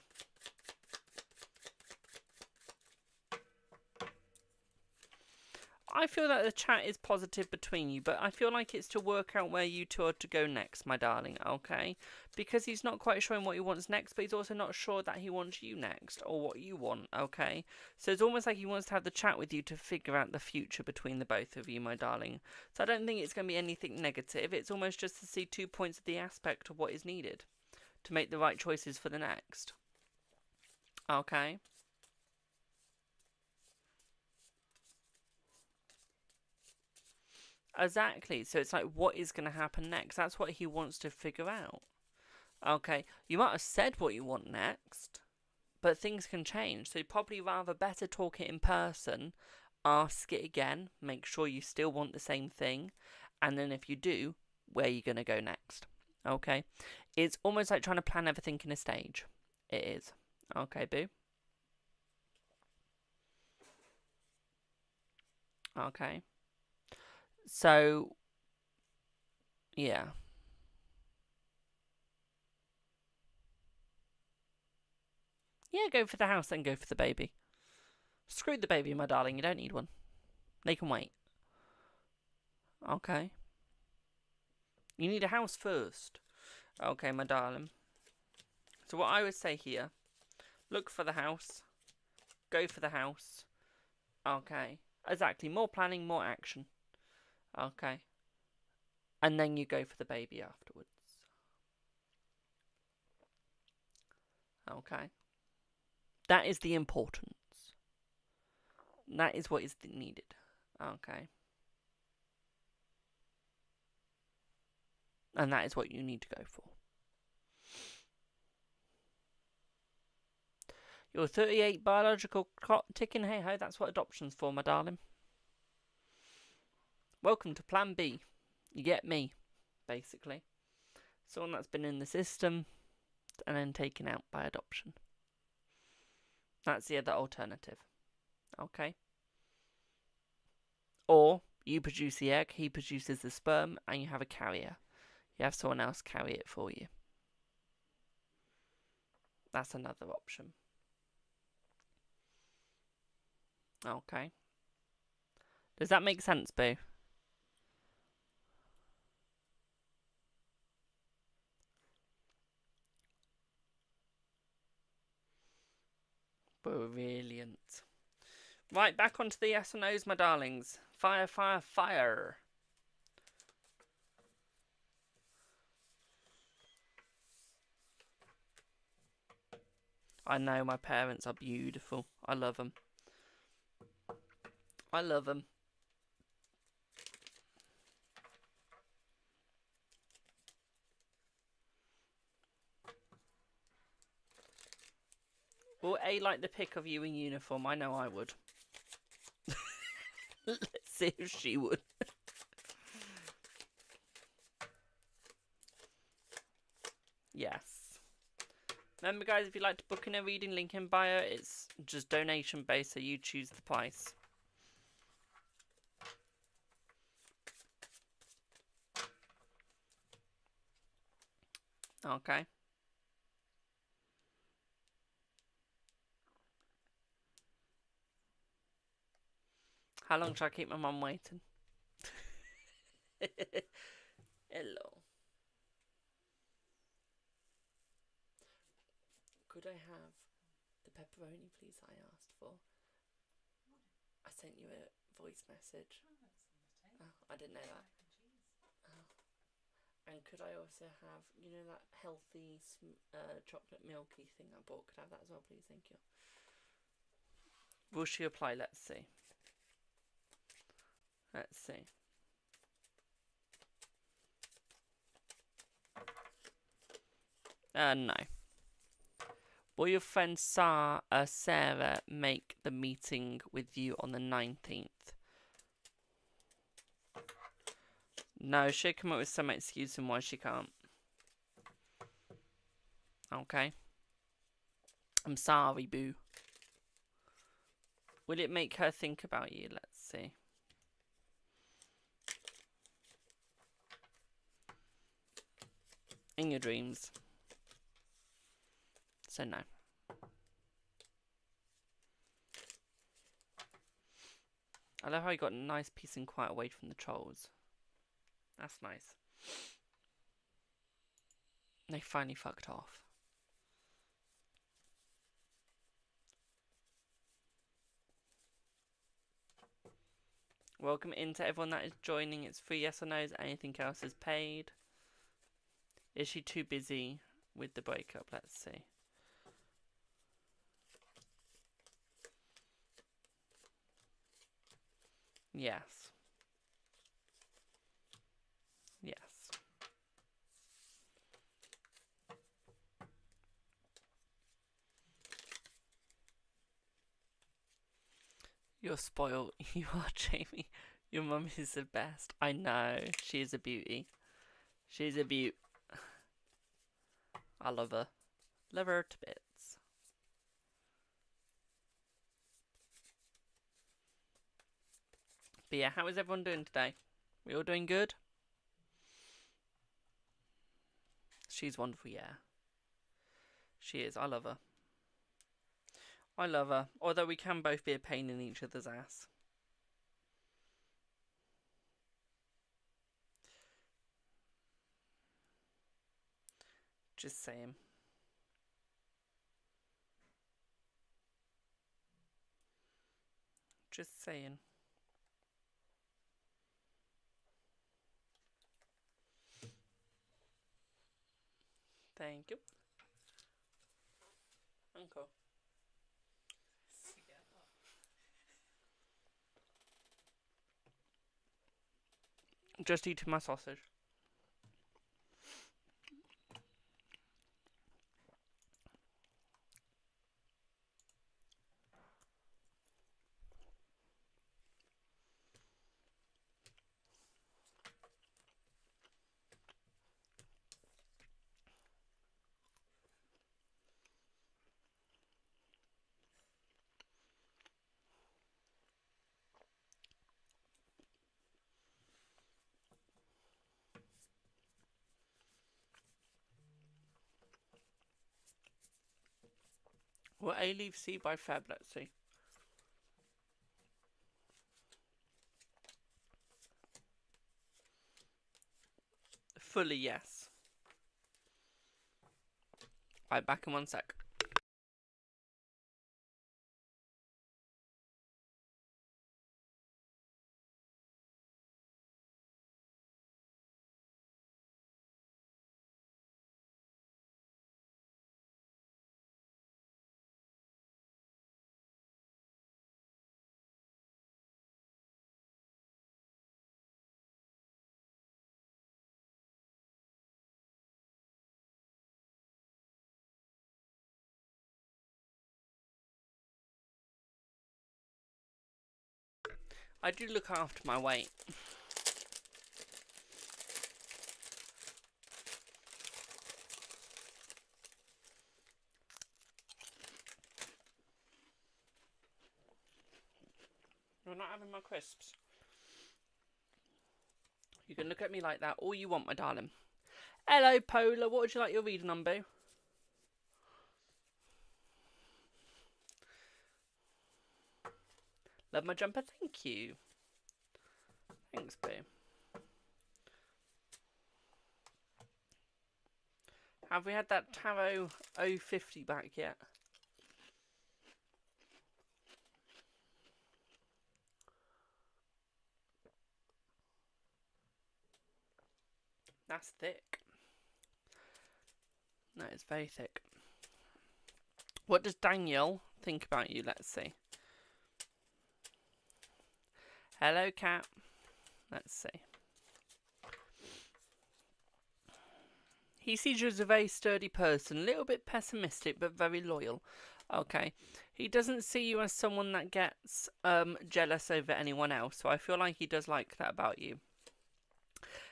I feel that the chat is positive between you, but I feel like it's to work out where you two are to go next, my darling, okay? Because he's not quite sure what he wants next, but he's also not sure that he wants you next, or what you want, okay? So it's almost like he wants to have the chat with you to figure out the future between the both of you, my darling. So I don't think it's going to be anything negative. It's almost just to see 2 points of the aspect of what is needed to make the right choices for the next. Okay? Exactly. So it's like, what is going to happen next? That's what he wants to figure out. Okay, you might have said what you want next, but things can change. So you'd probably rather better talk it in person, ask it again, make sure you still want the same thing, and then if you do, where are you going to go next? Okay, it's almost like trying to plan everything in a stage. It is. Okay, boo. Okay. So, yeah. Yeah, go for the house, then go for the baby. Screw the baby, my darling. You don't need one. They can wait. Okay. You need a house first. Okay, my darling. So what I would say here, look for the house. Go for the house. Okay. Exactly. More planning, more action. Okay. And then you go for the baby afterwards. Okay. That is the importance. That is what is needed. Okay. And that is what you need to go for. Your 38 biological clock ticking. Hey ho, that's what adoption's for, my darling. Welcome to Plan B. You get me, basically. Someone that's been in the system and then taken out by adoption. That's the other alternative. Okay? Or you produce the egg, he produces the sperm, and you have a carrier. You have someone else carry it for you. That's another option. Okay. Does that make sense, Boo? Brilliant. Right, back onto the yes or no's, my darlings. Fire, fire, fire. I know my parents are beautiful. I love them. I love them. Will A like the pic of you in uniform? I know I would. Let's see if she would. Yes. Remember, guys, if you'd like to book in a reading, link in bio. It's just donation based, so you choose the price. Okay. How long should I keep my mum waiting? Hello. Could I have the pepperoni, please, I asked for? I sent you a voice message. Oh, I didn't know that. Oh. And could I also have, you know, that healthy chocolate milky thing I bought? Could I have that as well, please? Thank you. Will she apply? Let's see. Let's see. No. Will your friend Sarah make the meeting with you on the 19th? No, she'll come up with some excuse and why she can't. Okay. I'm sorry, boo. Will it make her think about you? Let's see. In your dreams. So no. I love how you got a nice peace and quiet away from the trolls. That's nice. They finally fucked off. Welcome in to everyone that is joining. It's free yes or no's. Anything else is paid. Is she too busy with the breakup? Let's see. Yes. Yes. You're spoiled. You are, Jamie. Your mum is the best. I know. She is a beauty. She's a beaut. I love her. Love her to bits. But yeah, how is everyone doing today? We all doing good? She's wonderful, yeah. She is. I love her. I love her. Although we can both be a pain in each other's ass. Just saying. Just saying. Thank you. Uncle. Just eating my sausage. Well, A leaves C by Feb, let's see. Fully yes. Right, back in 1 sec. I do look after my weight. You're not having my crisps. You can look at me like that all you want, my darling. Hello, Polar. What would you like your reading on, boo? Love my jumper. Thank you. Thanks, boo. Have we had that Tarot 050 back yet? That's thick. No, it's very thick. What does Daniel think about you? Let's see. Hello, cat. Let's see. He sees you as a very sturdy person, a little bit pessimistic, but very loyal. Okay. He doesn't see you as someone that gets jealous over anyone else, so I feel like he does like that about you.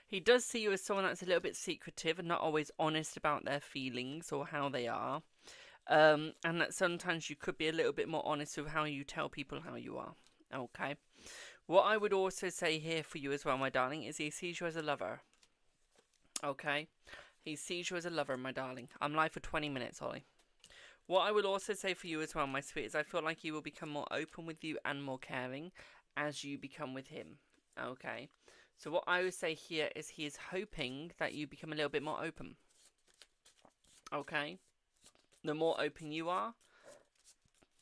He does see you as someone that's a little bit secretive and not always honest about their feelings or how they are. And that sometimes you could be a little bit more honest with how you tell people how you are. Okay. What I would also say here for you as well, my darling, is he sees you as a lover. Okay. He sees you as a lover, my darling. I'm live for 20 minutes, Ollie. What I will also say for you as well, my sweet, is I feel like he will become more open with you and more caring as you become with him. Okay. So what I would say here is he is hoping that you become a little bit more open. Okay. The more open you are,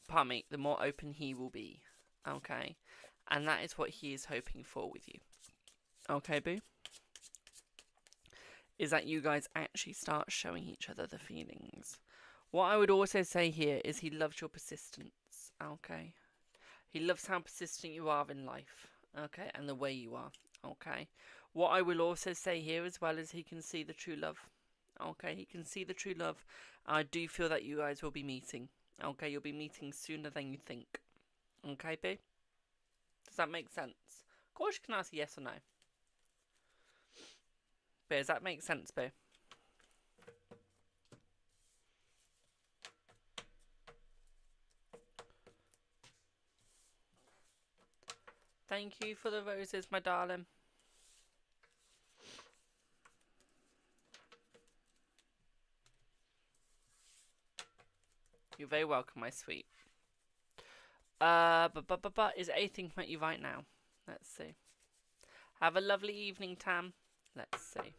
pardon me, the more open he will be. Okay. And that is what he is hoping for with you. Okay, boo? Is that you guys actually start showing each other the feelings. What I would also say here is he loves your persistence. Okay. He loves how persistent you are in life. Okay. And the way you are. Okay. What I will also say here as well is he can see the true love. Okay. He can see the true love. I do feel that you guys will be meeting. Okay. You'll be meeting sooner than you think. Okay, babe? Does that make sense? Of course you can ask yes or no. But does that make sense, Boo? Thank you for the roses, my darling. You're very welcome, my sweet. Is A thinking about you right now? Let's see. Have a lovely evening, Tam. Let's see.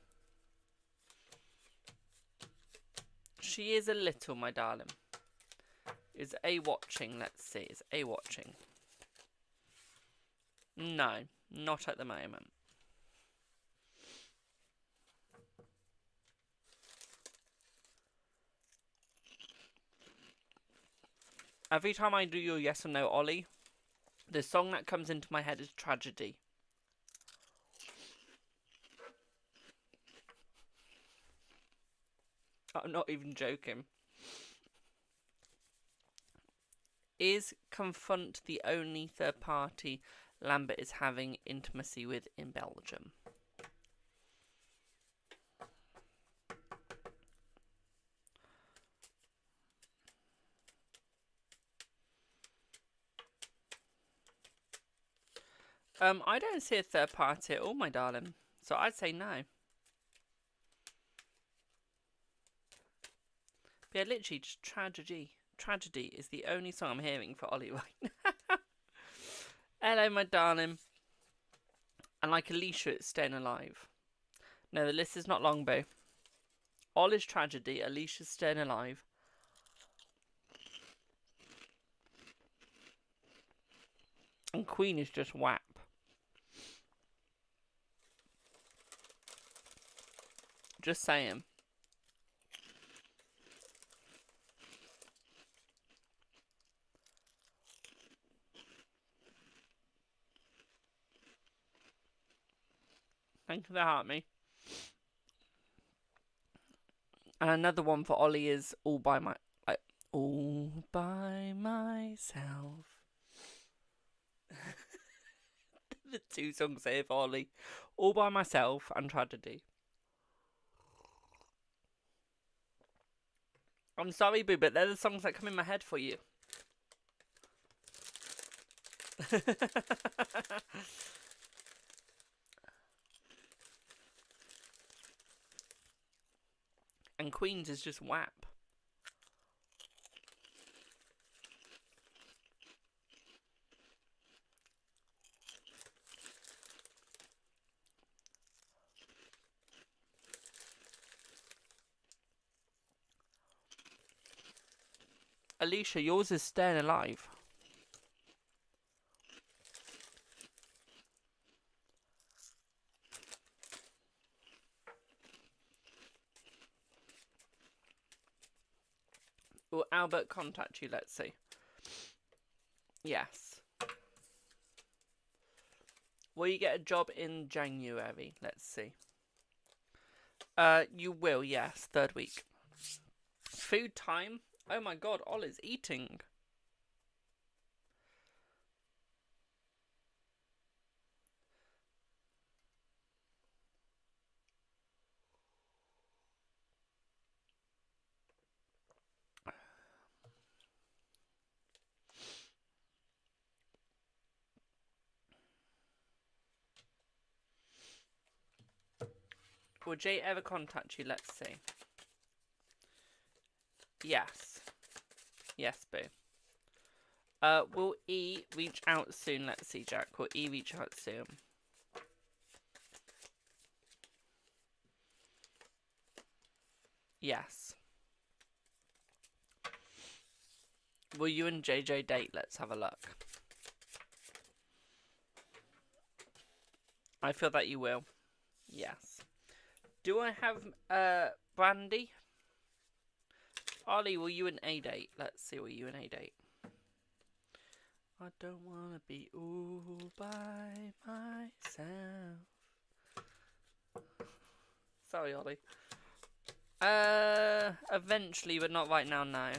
She is a little, my darling. Is A watching? Let's see. Is A watching? No, not at the moment. Every time I do your yes or no, Ollie, the song that comes into my head is Tragedy. I'm not even joking. Is Confront the only third party Lambert is having intimacy with in Belgium? I don't see a third party at all, my darling. So I'd say no. But yeah, literally just Tragedy. Tragedy is the only song I'm hearing for Ollie right now. Hello, my darling. And like Alicia, it's Staying Alive. No, the list is not long, Boo. Ollie's Tragedy, Alicia's Staying Alive. And Queen is just WAP. Just saying. Thank you for the heart, me. And another one for Ollie is All by Myself. The two songs here for Ollie. All By Myself and Tragedy. I'm sorry, Boo, but they're the songs that come in my head for you. And Queens is just WAP. Alicia, yours is Staying Alive. Will Albert contact you? Let's see. Yes. Will you get a job in January? Let's see. You will, yes. 3rd week. Food time? Oh my god, Ollie's eating. Will Jay ever contact you? Let's see. Yes. Yes, Boo. Will E reach out soon? Let's see, Jack. Will E reach out soon? Yes. Will you and JJ date? Let's have a look. I feel that you will. Yes. Do I have Brandy? Ollie, will you and A date? Let's see, will you and A date? I don't wanna be all by myself. Sorry, Ollie. Eventually, but not right now, no.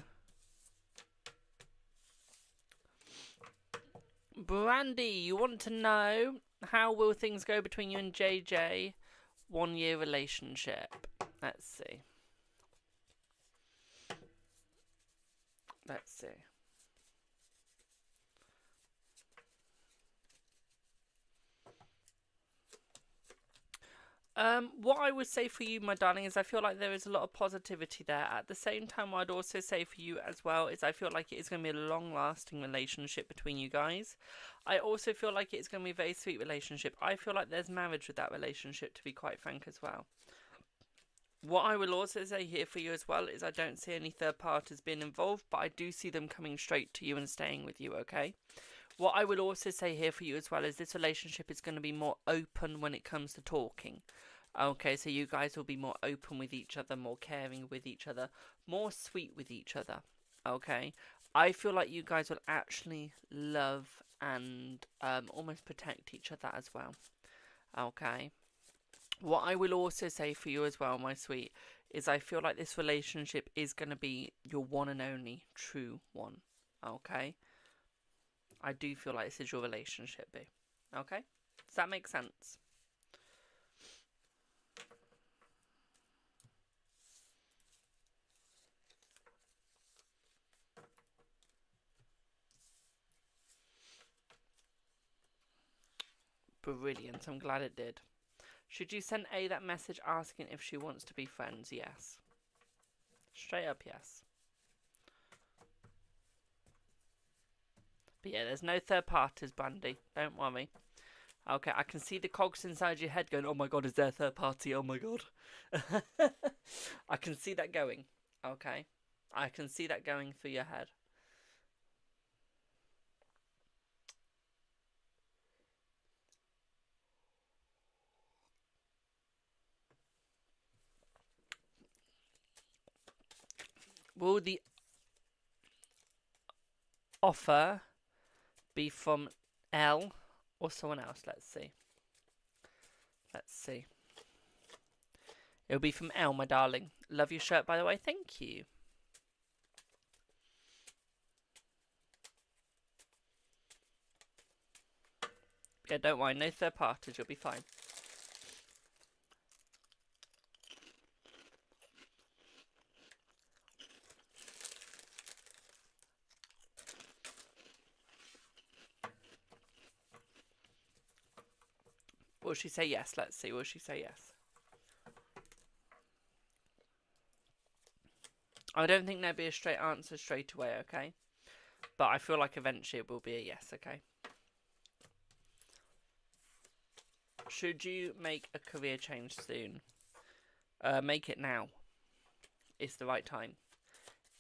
Brandy, you want to know how will things go between you and JJ? 1 year relationship. Let's see. Let's see. What I would say for you, my darling, is I feel like there is a lot of positivity there. At the same time, what I'd also say for you as well is I feel like it is going to be a long-lasting relationship between you guys. I also feel like it's going to be a very sweet relationship. I feel like there's marriage with that relationship, to be quite frank as well. What I will also say here for you as well is I don't see any third parties being involved, but I do see them coming straight to you and staying with you, okay? What I will also say here for you as well is this relationship is going to be more open when it comes to talking. Okay, so you guys will be more open with each other, more caring with each other, more sweet with each other. Okay, I feel like you guys will actually love and almost protect each other as well. Okay. What I will also say for you as well, my sweet, is I feel like this relationship is going to be your one and only true one. Okay. I do feel like this is your relationship, boo. Okay? Does that make sense? Brilliant. I'm glad it did. Should you send A that message asking if she wants to be friends? Yes. Straight up, yes. But yeah, there's no third parties, Brandy. Don't worry. Okay, I can see the cogs inside your head going, oh my god, is there a third party? Oh my god. I can see that going. Okay. I can see that going through your head. Will the offer be from L or someone else? Let's see. Let's see. It'll be from L, my darling. Love your shirt, by the way. Thank you. Yeah, don't worry. No third parties. You'll be fine. Will she say yes? Let's see. Will she say yes? I don't think there'll be a straight answer straight away, okay? But I feel like eventually it will be a yes, okay? Should you make a career change soon? Make it now. It's the right time.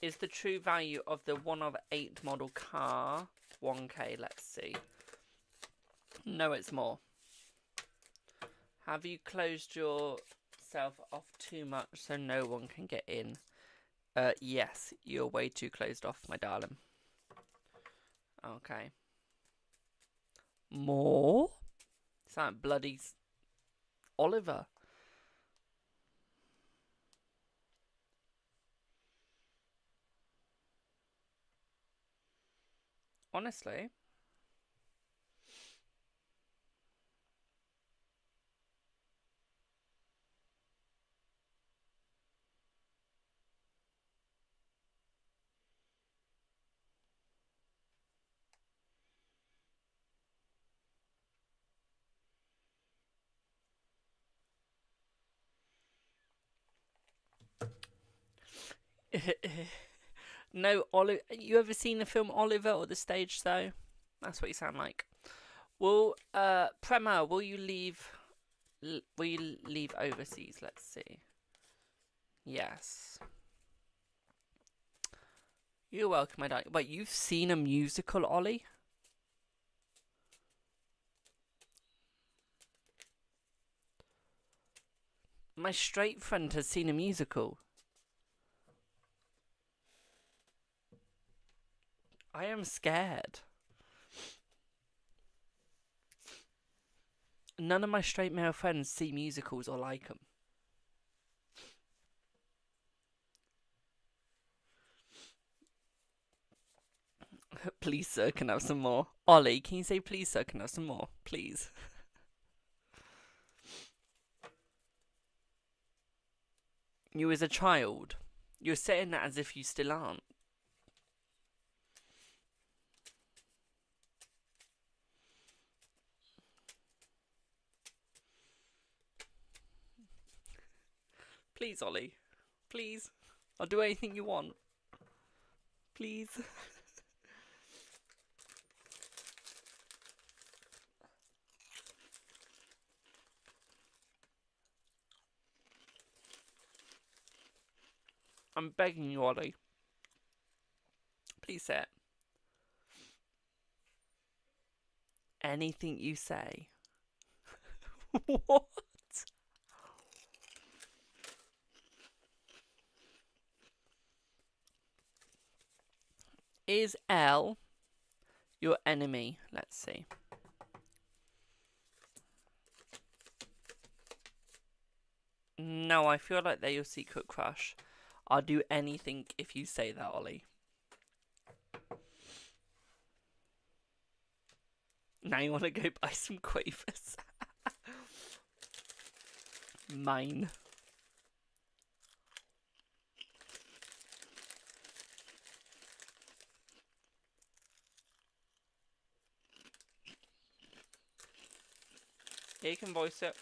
Is the true value of the 1 of 8 model car 1k? Let's see. No, it's more. Have you closed yourself off too much so no one can get in? Yes, you're way too closed off, my darling. Okay. More? It's like bloody Oliver. Honestly. No, Oliver. You ever seen the film Oliver or the stage show? That's what you sound like. Well, Prema, will you leave? Will you leave overseas? Let's see. Yes. You're welcome, my darling. Wait, you've seen a musical, Ollie? My straight friend has seen a musical. I am scared. None of my straight male friends see musicals or like them. Please, sir, can I have some more? Ollie, can you say please, sir, can I have some more? Please. You as a child. You're saying that as if you still aren't. Please, Ollie. Please. I'll do anything you want. Please. I'm begging you, Ollie. Please say it. Anything you say. What? Is L your enemy? Let's see. No, I feel like they're your secret crush. I'll do anything if you say that, Ollie. Now you want to go buy some quavers. Mine. Yeah, you can voice it.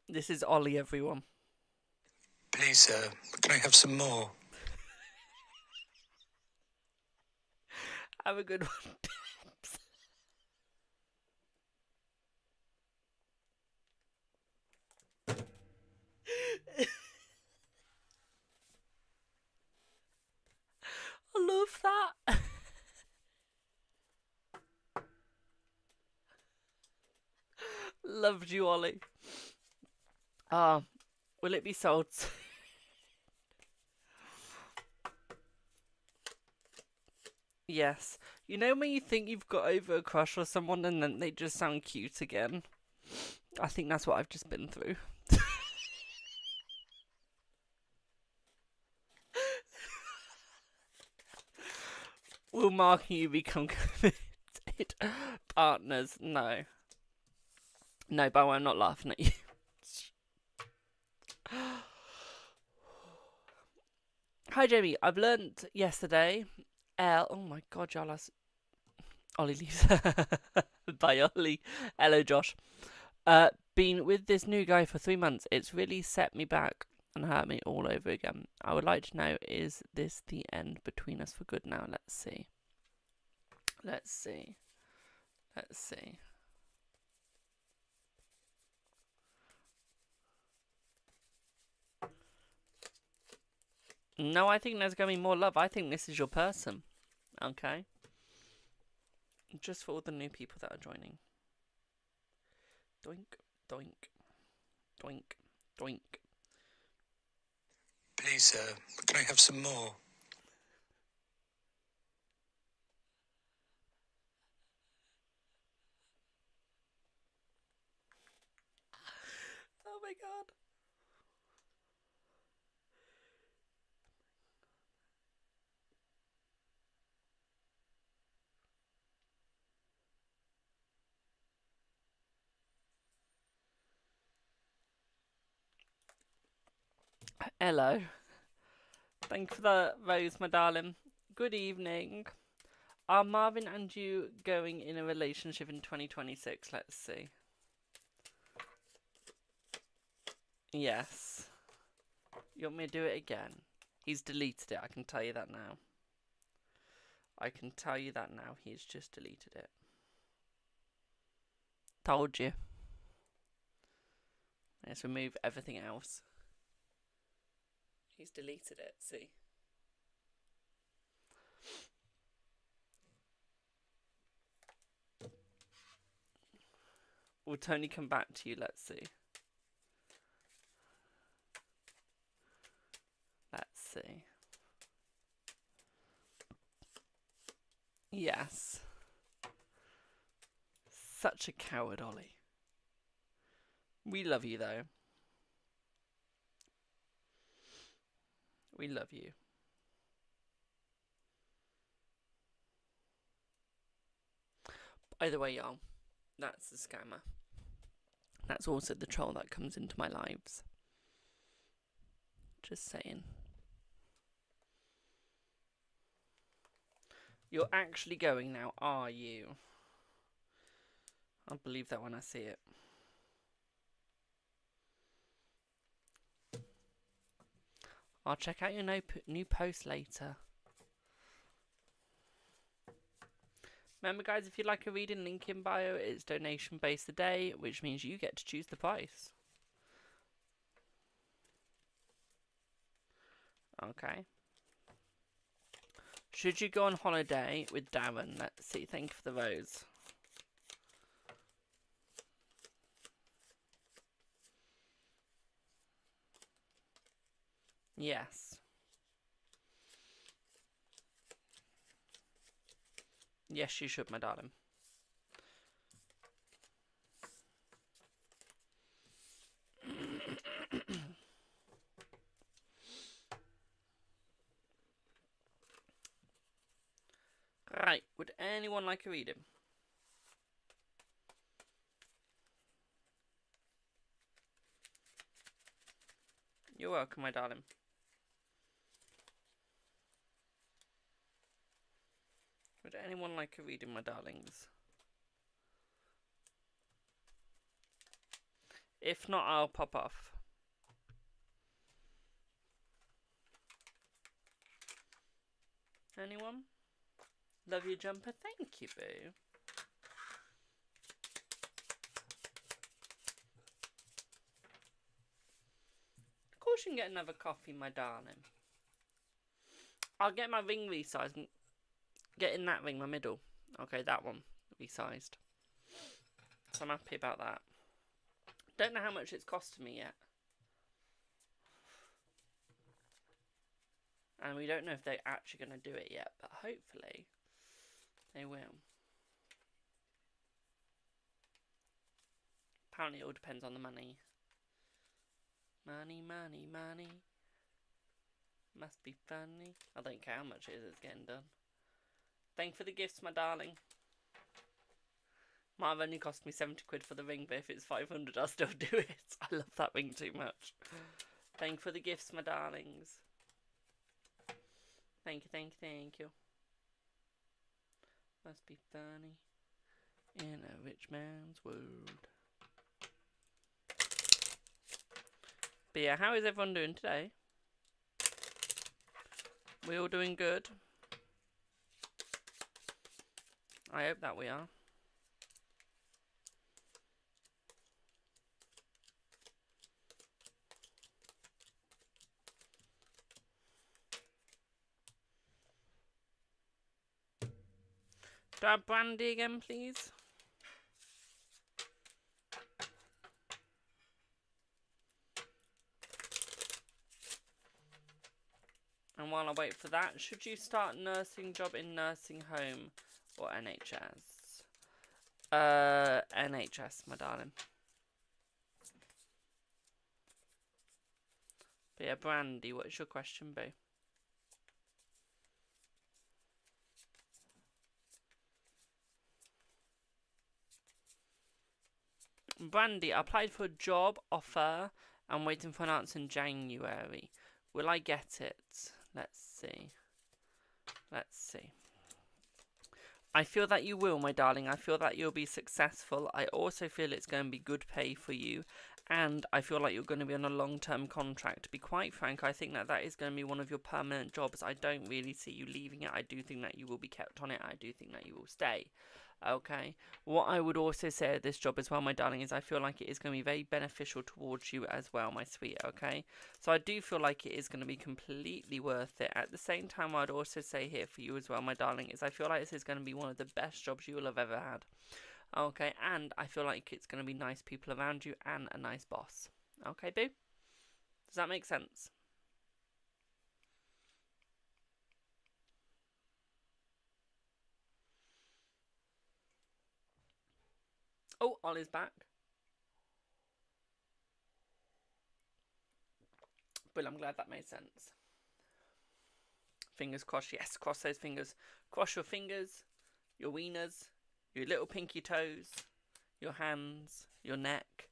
This is Ollie, everyone. Please, sir, can I have some more? Have a good one. I love that. Loved you, Ollie. Will it be sold? Yes. You know when you think you've got over a crush or someone and then they just sound cute again? I think that's what I've just been through. Will Mark and you become committed partners? No. No, by the way, I'm not laughing at you. Hi, Jamie. I've learnt yesterday. Oh my god, y'all. Ollie leaves. Bye, Ollie. Hello, Josh. Been with this new guy for 3 months. It's really set me back and hurt me all over again. I would like to know, is this the end between us for good now? Let's see. Let's see. Let's see. No, I think there's going to be more love. I think this is your person. Okay? Just for all the new people that are joining. Doink, doink, doink, doink. Please, sir, can I have some more? Oh my god. Hello. Thank you for the rose, my darling. Good evening. Are Marvin and you going in a relationship in 2026? Let's see. Yes. You want me to do it again? He's deleted it, I can tell you that now. I can tell you that now, he's just deleted it. Told you. Let's remove everything else. He's deleted it, see? Will Tony come back to you? Let's see. Let's see. Yes. Such a coward, Ollie. We love you, though. We love you. By the way, y'all, that's the scammer. That's also the troll that comes into my lives. Just saying. You're actually going now, are you? I'll believe that when I see it. I'll check out your new post later. Remember, guys, if you'd like a reading, link in bio. It's donation based today, which means you get to choose the price. Okay. Should you go on holiday with Darren? Let's see. Thank you for the rose. Yes. Yes, you should, my darling. Right, would anyone like a reading? You're welcome, my darling. Would anyone like a reading, my darlings? If not, I'll pop off. Anyone? Love your jumper. Thank you, boo. Of course you can get another coffee, my darling. I'll get my ring resized and get in that ring, my middle. Okay, that one resized. So I'm happy about that. Don't know how much it's costing me yet. And we don't know if they're actually going to do it yet, but hopefully they will. Apparently it all depends on the money. Money, money, money. Must be funny. I don't care how much it is, it's getting done. Thank you for the gifts, my darling. Might have only cost me 70 quid for the ring, but if it's 500, I'll still do it. I love that ring too much. Thank you for the gifts, my darlings. Thank you, thank you, thank you. Must be funny in a rich man's world. But yeah, how is everyone doing today? We all doing good? I hope that we are. Do I have brandy again, please? And while I wait for that, should you start nursing job in nursing home or NHS? NHS, my darling. But yeah, Brandy, what's your question, boo? Brandy, I applied for a job offer. I'm waiting for an answer in January. Will I get it? Let's see. Let's see. I feel that you will, my darling. I feel that you'll be successful. I also feel it's going to be good pay for you. And I feel like you're going to be on a long-term contract. To be quite frank, I think that that is going to be one of your permanent jobs. I don't really see you leaving it. I do think that you will be kept on it. I do think that you will stay. Okay. What I would also say at this job as well, my darling, is I feel like it is going to be very beneficial towards you as well, my sweet. Okay. So I do feel like it is going to be completely worth it. At the same time, I'd also say here for you as well, my darling, is I feel like this is going to be one of the best jobs you will have ever had. Okay, and I feel like it's going to be nice people around you and a nice boss. Okay, boo? Does that make sense? Oh, Ollie's back. But I'm glad that made sense. Fingers crossed, yes, cross those fingers. Cross your fingers, your wieners, your little pinky toes, your hands, your neck,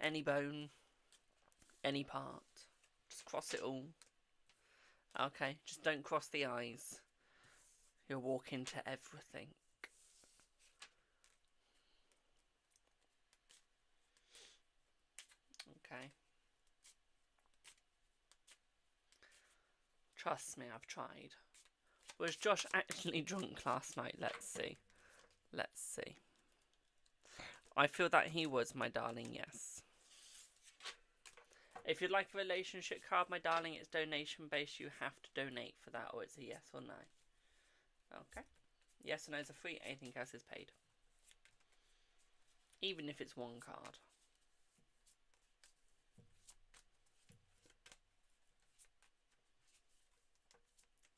any bone, any part. Just cross it all. Okay, just don't cross the eyes. You'll walk into everything. Okay. Trust me, I've tried. Was Josh actually drunk last night? Let's see. Let's see. I feel that he was, my darling, yes. If you'd like a relationship card, my darling, it's donation based. You have to donate for that, or it's a yes or no. Okay. Yes or no is a free, anything else is paid. Even if it's one card.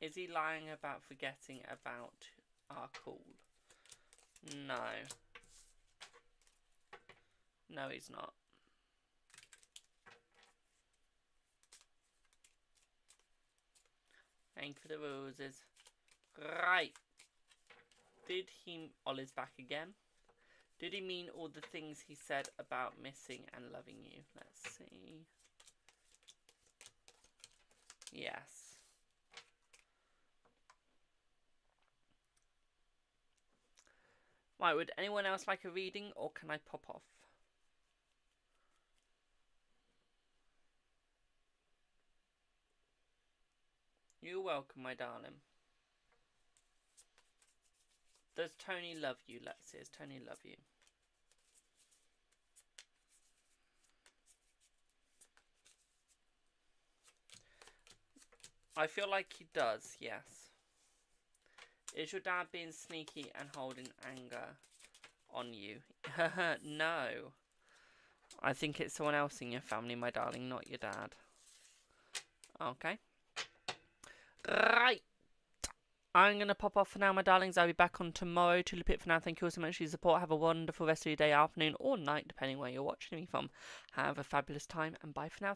Is he lying about forgetting about our call? No. No, he's not. Thank you for the roses. Right. Did he... Ollie's back again. Did he mean all the things he said about missing and loving you? Let's see. Yes. Right, would anyone else like a reading, or can I pop off? You're welcome, my darling. Does Tony love you? Let's see. Does Tony love you? I feel like he does, yes. Is your dad being sneaky and holding anger on you? No. I think it's someone else in your family, my darling, not your dad. Okay. Right. I'm going to pop off for now, my darlings. I'll be back on tomorrow. Tulip it for now. Thank you all so much for your support. Have a wonderful rest of your day, afternoon, or night, depending where you're watching me from. Have a fabulous time, and bye for now.